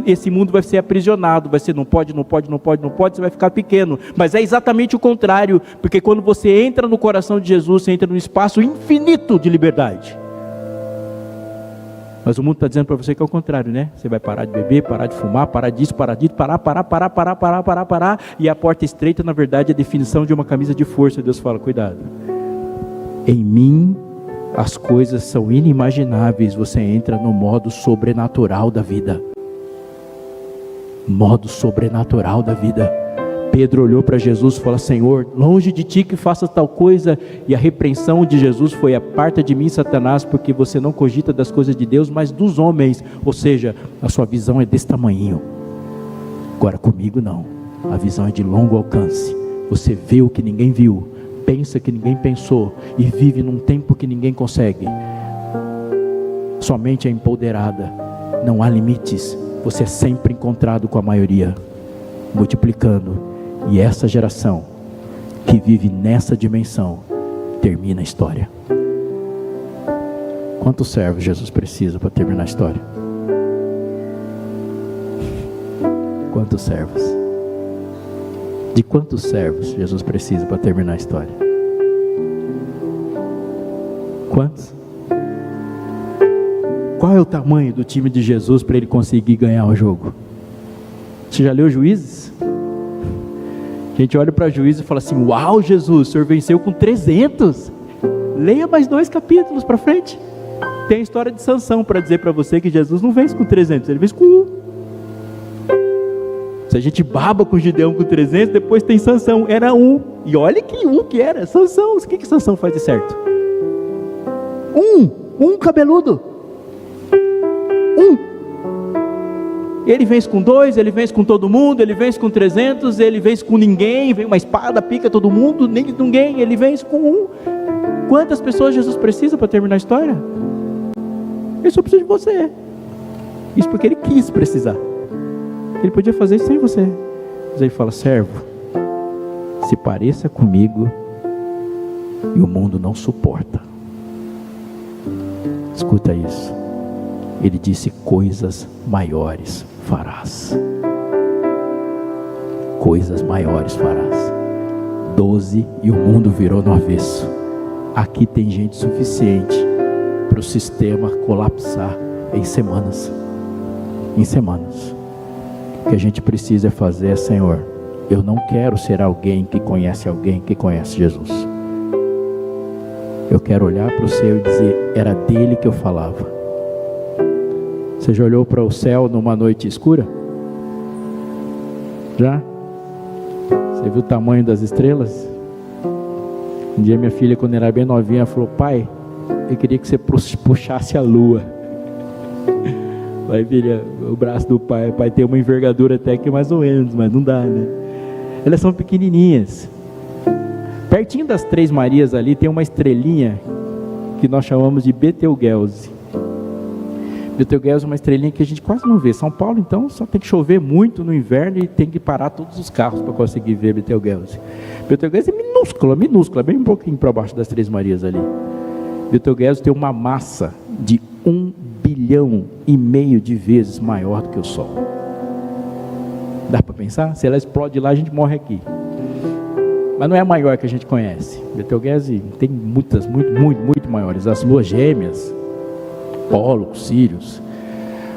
esse mundo vai ser aprisionado, vai ser não pode, você vai ficar pequeno. Mas é exatamente o contrário, porque quando você entra no coração de Jesus, você entra num espaço infinito de liberdade. Mas o mundo está dizendo para você que é o contrário, né? Você vai parar de beber, parar de fumar, parar disso, parar, e a porta estreita, na verdade, é a definição de uma camisa de força. Deus fala: cuidado. Em mim, as coisas são inimagináveis. Você entra no modo sobrenatural da vida. Modo sobrenatural da vida. Pedro olhou para Jesus e falou: Senhor, longe de ti que faça tal coisa. E a repreensão de Jesus foi: aparta de mim, Satanás, porque você não cogita das coisas de Deus, mas dos homens. Ou seja, a sua visão é desse tamanho. Agora comigo não. A visão é de longo alcance. Você vê o que ninguém viu, pensa que ninguém pensou, e vive num tempo que ninguém consegue. Sua mente é empoderada, não há limites. Você é sempre encontrado com a maioria, multiplicando. E essa geração que vive nessa dimensão termina a história. Quantos servos Jesus precisa para terminar a história? Quantos servos? De quantos servos Jesus precisa para terminar a história? Quantos? Qual é o tamanho do time de Jesus para ele conseguir ganhar o jogo? Você já leu Juízes? A gente olha para Juízes e fala assim: uau, Jesus, o Senhor venceu com 300. Leia mais 2 capítulos para frente. Tem a história de Sansão para dizer para você que Jesus não vence com 300, ele vence com 1. Se a gente baba com Gideão com 300, depois tem Sansão, era 1. E olha que 1 que era, Sansão. O que Sansão faz de certo? 1 cabeludo. 1. Ele vence com 2, ele vence com todo mundo, ele vence com 300, ele vence com ninguém, vem uma espada, pica todo mundo, nem ninguém, ele vence com 1. Quantas pessoas Jesus precisa para terminar a história? Ele só precisa de você. Isso porque ele quis precisar. Ele podia fazer isso sem você. Mas ele fala: servo, se pareça comigo, e o mundo não suporta. Escuta isso. Ele disse: coisas maiores farás. Coisas maiores farás. 12 e o mundo virou no avesso. Aqui tem gente suficiente para o sistema colapsar em semanas. Em semanas. O que a gente precisa fazer é: Senhor, eu não quero ser alguém que conhece Jesus. Eu quero olhar para o céu e dizer: era dele que eu falava. Você já olhou para o céu numa noite escura? Já? Você viu o tamanho das estrelas? Um dia minha filha, quando era bem novinha, falou: pai, eu queria que você puxasse a lua. Vai, filha, o braço do pai tem uma envergadura até que mais ou menos, mas não dá, né? Elas são pequenininhas. Pertinho das Três Marias ali tem uma estrelinha que nós chamamos de Betelgeuse. Betelgeuse é uma estrelinha que a gente quase não vê. São Paulo, então, só tem que chover muito no inverno e tem que parar todos os carros para conseguir ver Betelgeuse. Betelgeuse é minúscula, bem um pouquinho para baixo das Três Marias ali. Betelgeuse tem uma massa de 1 bilhão e meio de vezes maior do que o Sol. Dá para pensar? Se ela explode lá, a gente morre aqui. Mas não é a maior que a gente conhece. Betelgeuse tem muitas, muito maiores. As luas gêmeas, Pollux, Sirius.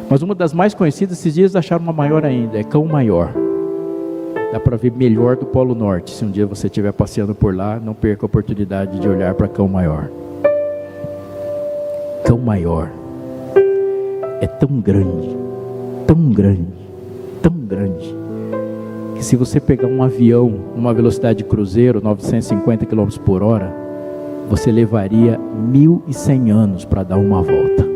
Mas uma das mais conhecidas, esses dias acharam uma maior ainda, é Cão Maior. Dá para ver melhor do Polo Norte. Se um dia você estiver passeando por lá, não perca a oportunidade de olhar para Cão Maior. Cão Maior é tão grande, que se você pegar um avião numa velocidade de cruzeiro, 950 km por hora, você levaria 1.100 anos para dar uma volta.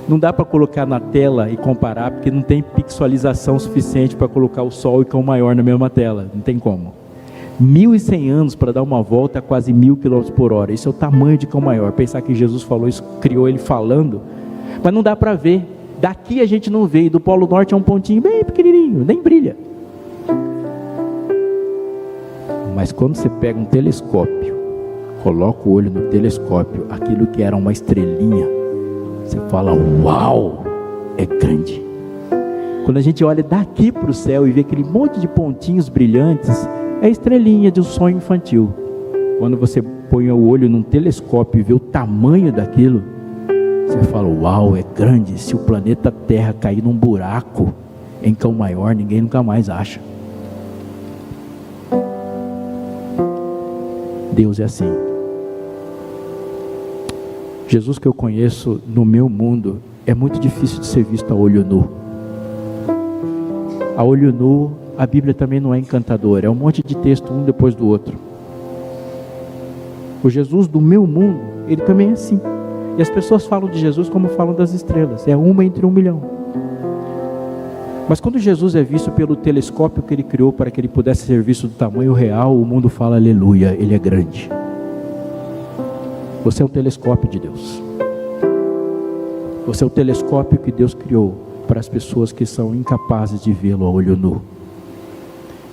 Não dá para colocar na tela e comparar, porque não tem pixelização suficiente para colocar o Sol e Cão Maior na mesma tela, não tem como. 1.100 anos para dar uma volta a quase 1.000 km por hora. Isso é o tamanho de Cão Maior. Pensar que Jesus falou isso, criou ele falando, mas não dá para ver. Daqui a gente não vê, e do Polo Norte é um pontinho bem pequenininho, nem brilha. Mas quando você pega um telescópio, coloca o olho no telescópio, aquilo que era uma estrelinha, você fala, uau, é grande. Quando a gente olha daqui para o céu e vê aquele monte de pontinhos brilhantes, é a estrelinha de um sonho infantil. Quando você põe o olho num telescópio e vê o tamanho daquilo, você fala, uau, é grande. Se o planeta Terra cair num buraco em Cão Maior, ninguém nunca mais acha. Deus é assim. Jesus que eu conheço no meu mundo é muito difícil de ser visto a olho nu. A olho nu, a Bíblia também não é encantadora, é um monte de texto um depois do outro. O Jesus do meu mundo, ele também é assim. E as pessoas falam de Jesus como falam das estrelas, é uma entre 1 milhão. Mas quando Jesus é visto pelo telescópio que ele criou para que ele pudesse ser visto do tamanho real, o mundo fala aleluia, ele é grande. Você é um telescópio de Deus. Você é o telescópio que Deus criou para as pessoas que são incapazes de vê-lo a olho nu.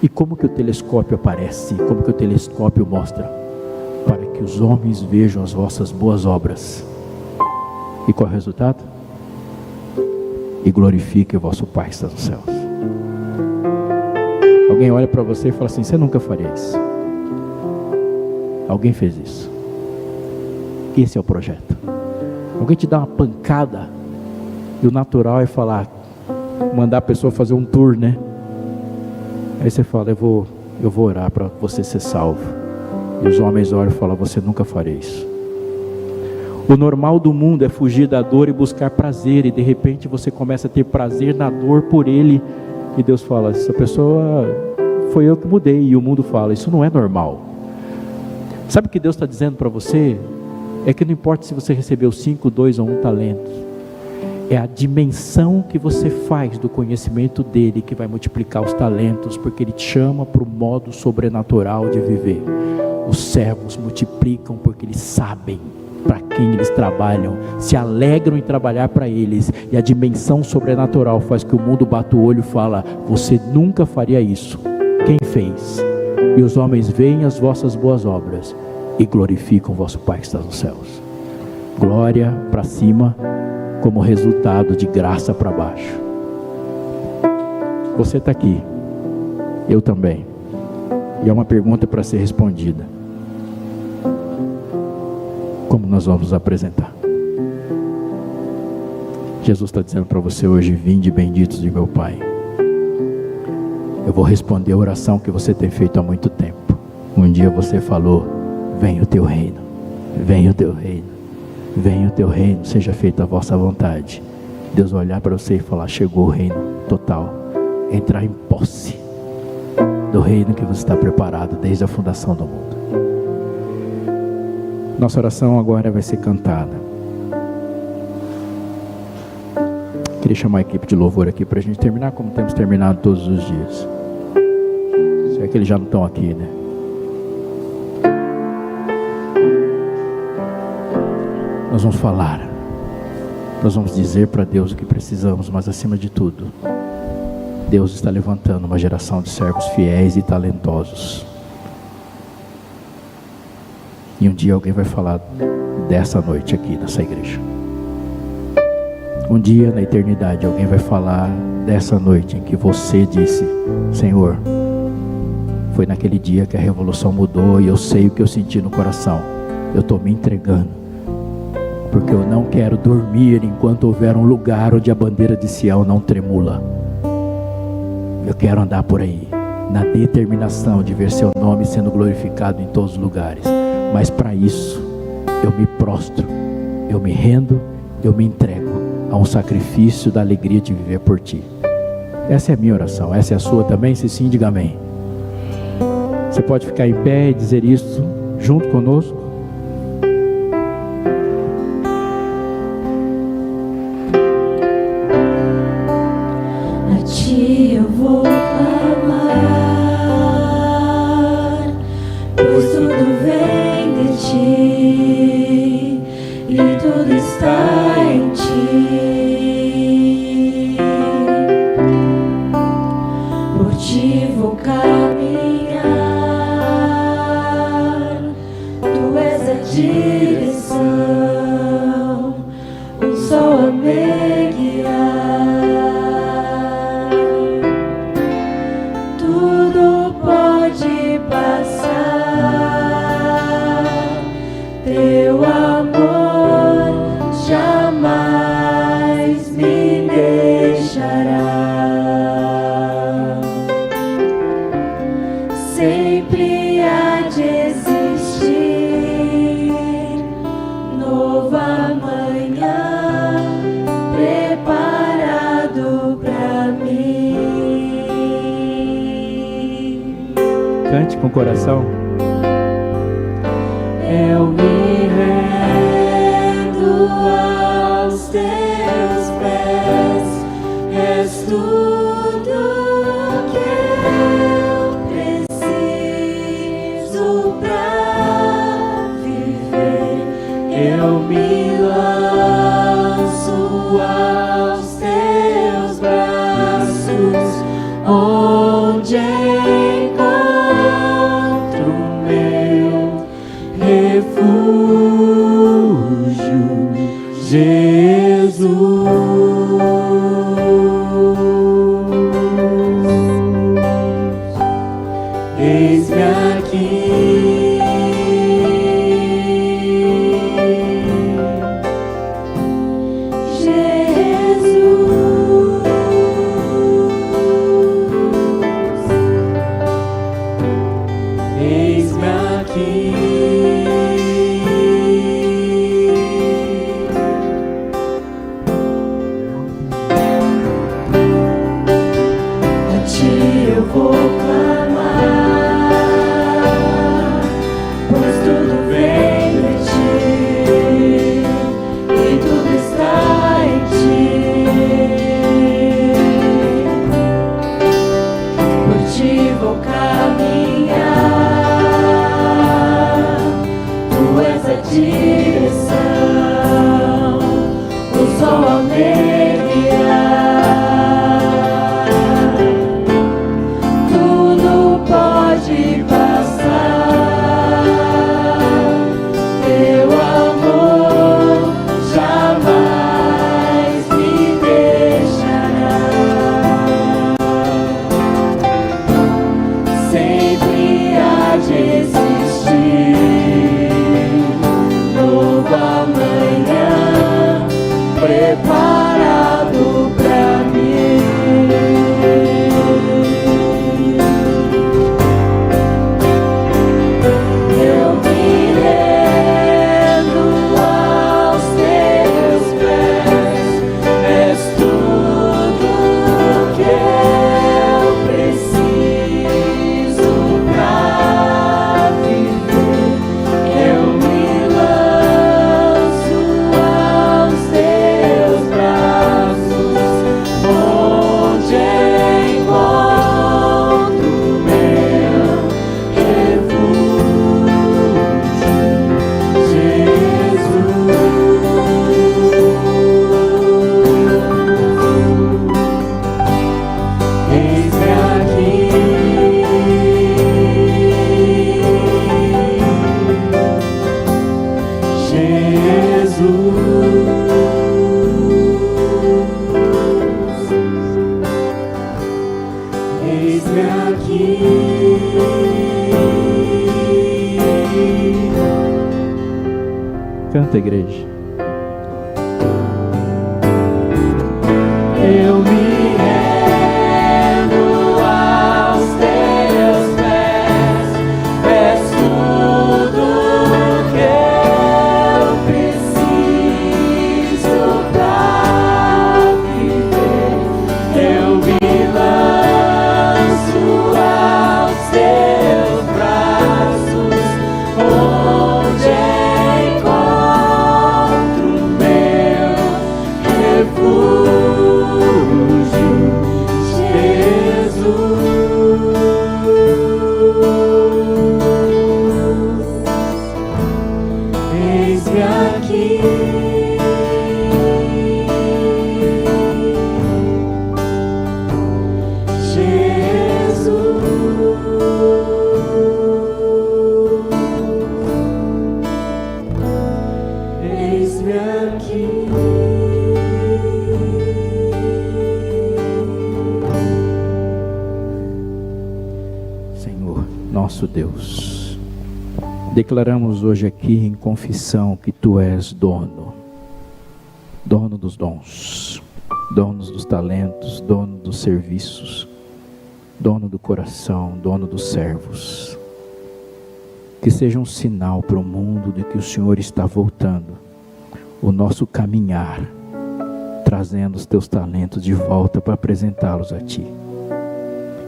E como que o telescópio aparece? Como que o telescópio mostra? Para que os homens vejam as vossas boas obras. E qual é o resultado? E glorifique o vosso Pai que está nos céus. Alguém olha para você e fala assim, você nunca faria isso. Alguém fez isso. Esse é o projeto. Alguém te dá uma pancada, e o natural é falar, mandar a pessoa fazer um tour, né? Aí você fala, eu vou orar para você ser salvo. E os homens olham e falam, você nunca faria isso. O normal do mundo é fugir da dor e buscar prazer, e de repente você começa a ter prazer na dor por ele, e Deus fala, essa pessoa foi eu que mudei, e o mundo fala, isso não é normal. Sabe o que Deus está dizendo para você? É que não importa se você recebeu 5, 2 ou 1 talentos, é a dimensão que você faz do conhecimento dele que vai multiplicar os talentos, porque ele te chama para o modo sobrenatural de viver. Os servos multiplicam porque eles sabem para quem eles trabalham, se alegram em trabalhar para eles, e a dimensão sobrenatural faz que o mundo bata o olho e fala, você nunca faria isso. Quem fez? E os homens veem as vossas boas obras e glorificam o vosso Pai que está nos céus. Glória para cima como resultado de graça para baixo. Você está aqui, eu também, e é uma pergunta para ser respondida. Como nós vamos nos apresentar? Jesus está dizendo para você hoje, vinde benditos de meu Pai. Eu vou responder a oração que você tem feito há muito tempo. Um dia você falou, venha o teu reino, venha o teu reino, venha o teu reino, seja feita a vossa vontade. Deus vai olhar para você e falar, chegou o reino total. Entrar em posse do reino que você está preparado desde a fundação do mundo. Nossa oração agora vai ser cantada. Queria chamar a equipe de louvor aqui para a gente terminar como temos terminado todos os dias. Se é que eles já não estão aqui, né? Nós vamos falar. Nós vamos dizer para Deus o que precisamos, mas acima de tudo, Deus está levantando uma geração de servos fiéis e talentosos. E um dia alguém vai falar dessa noite aqui nessa igreja. Um dia na eternidade alguém vai falar dessa noite em que você disse: Senhor, foi naquele dia que a revolução mudou e eu sei o que eu senti no coração. Eu estou me entregando, porque eu não quero dormir enquanto houver um lugar onde a bandeira de Sião não tremula. Eu quero andar por aí, na determinação de ver seu nome sendo glorificado em todos os lugares. Mas para isso, eu me prostro, eu me rendo, eu me entrego a um sacrifício da alegria de viver por ti. Essa é a minha oração. Essa é a sua também? Se sim, diga amém. Você pode ficar em pé e dizer isso junto conosco? A ti eu vou clamar, pois tudo vem de ti e tudo está em ti. Por ti vou caminhar, tu és a direção, um sol a me guiar. Tudo pode passar, teu amor jamais me deixará. Sempre há de existir nova manhã preparado pra mim. Cante com o coração. Eu me rendo aos teus pés, és tudo que eu preciso pra viver. Eu me lanço aos teus braços, onde encontro meu refúgio, Jesus. Eis-me aqui, Jesus. Eis-me aqui. A ti eu vou clamar, pois tudo vem de ti e tudo está em ti. Por ti vou caminhar, tu és a direção, o sol a me guiar. Tudo pode passar, teu amor jamais me deixará. Sempre há de existir Eis-me aqui. Canta, igreja. Eu me rendo aos teus pés, és tudo que eu preciso pra viver. Eu me lanço aos teus braços, onde encontro meu refúgio, Jesus. Eis-me aqui. Eis-me aqui. Senhor, nosso Deus, declaramos hoje aqui em confissão que Tu és dono dos dons, dono dos talentos, dono dos serviços, dono do coração, dono dos servos. Que seja um sinal para o mundo de que o Senhor está voltando o nosso caminhar, trazendo os Teus talentos de volta para apresentá-los a Ti.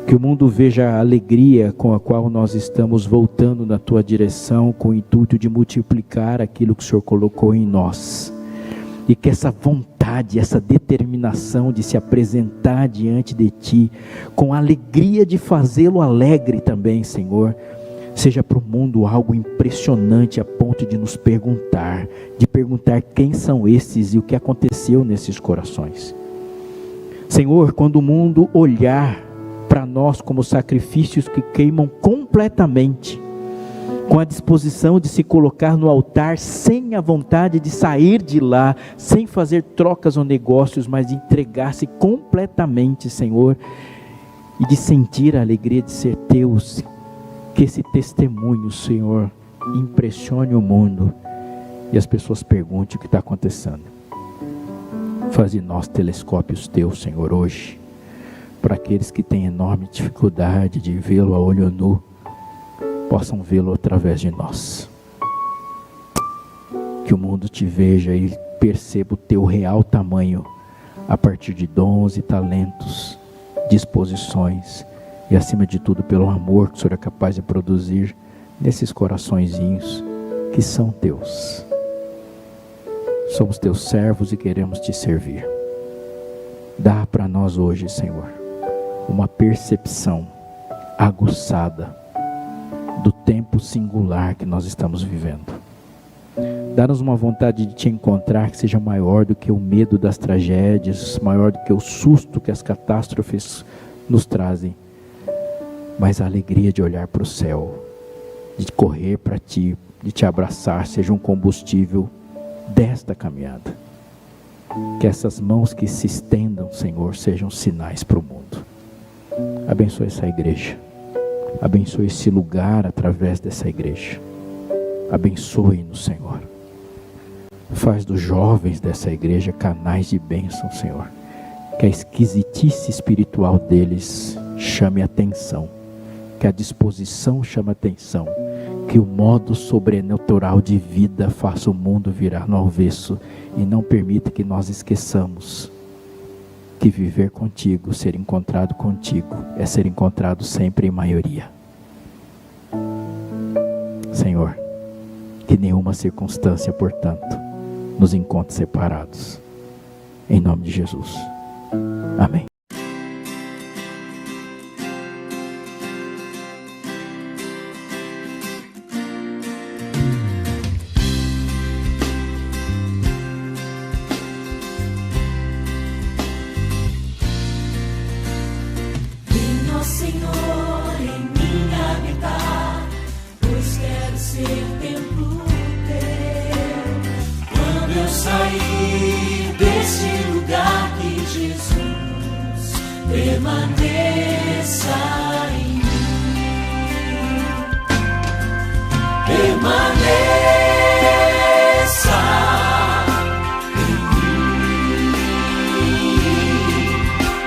Que o mundo veja a alegria com a qual nós estamos voltando na Tua direção, com o intuito de multiplicar aquilo que o Senhor colocou em nós. E que essa vontade, essa determinação de se apresentar diante de Ti, com a alegria de fazê-lo alegre também, Senhor, seja para o mundo algo impressionante a ponto de nos perguntar, quem são esses e o que aconteceu nesses corações. Senhor, quando o mundo olhar para nós como sacrifícios que queimam completamente, com a disposição de se colocar no altar, sem a vontade de sair de lá, sem fazer trocas ou negócios, mas de entregar-se completamente, Senhor, e de sentir a alegria de ser Teus. Que esse testemunho, Senhor, impressione o mundo e as pessoas perguntem o que está acontecendo. Faz de nós telescópios Teus, Senhor, hoje, para aqueles que têm enorme dificuldade de vê-lo a olho nu, possam vê-lo através de nós. Que o mundo Te veja e perceba o Teu real tamanho a partir de dons e talentos, disposições e, acima de tudo, pelo amor que o Senhor é capaz de produzir nesses coraçõezinhos que são Teus. Somos Teus servos e queremos Te servir. Dá para nós hoje, Senhor, uma percepção aguçada do tempo singular que nós estamos vivendo. Dá-nos uma vontade de Te encontrar que seja maior do que o medo das tragédias, maior do que o susto que as catástrofes nos trazem, mas a alegria de olhar para o céu, de correr para Ti, de Te abraçar, seja um combustível desta caminhada. Que essas mãos que se estendam, Senhor, sejam sinais para o mundo. Abençoe essa igreja. Abençoe esse lugar através dessa igreja. Abençoe-nos, Senhor. Faz dos jovens dessa igreja canais de bênção, Senhor. Que a esquisitice espiritual deles chame atenção. Que a disposição chame atenção. Que o modo sobrenatural de vida faça o mundo virar no avesso. E não permita que nós esqueçamos que viver contigo, ser encontrado contigo, é ser encontrado sempre em maioria. Senhor, que nenhuma circunstância, portanto, nos encontre separados. Em nome de Jesus. Amém. Venha, Senhor, em mim habitar, pois quero ser templo Teu. eu sair desse lugar, que Jesus permaneça em mim. Permaneça em mim.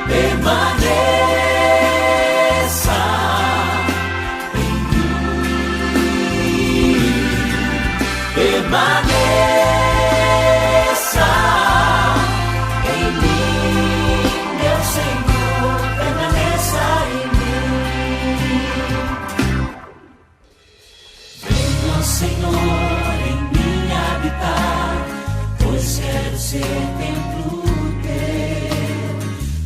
Permaneça em mim. Permaneça em mim, meu Senhor, permaneça em mim. Venha, Senhor, em mim habitar, pois quero ser templo teu.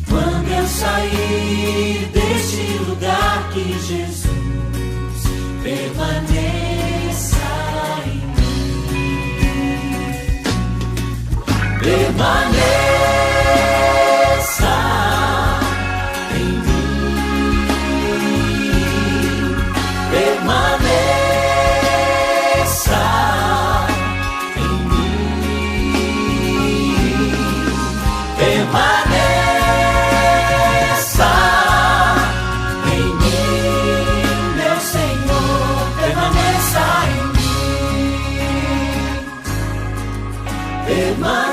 Quando eu sair deste lugar, que Jesus permaneça em mim. Permaneça em mim. Permaneça em mim. Permaneça em mim, meu Senhor, permaneça em mim. Permaneça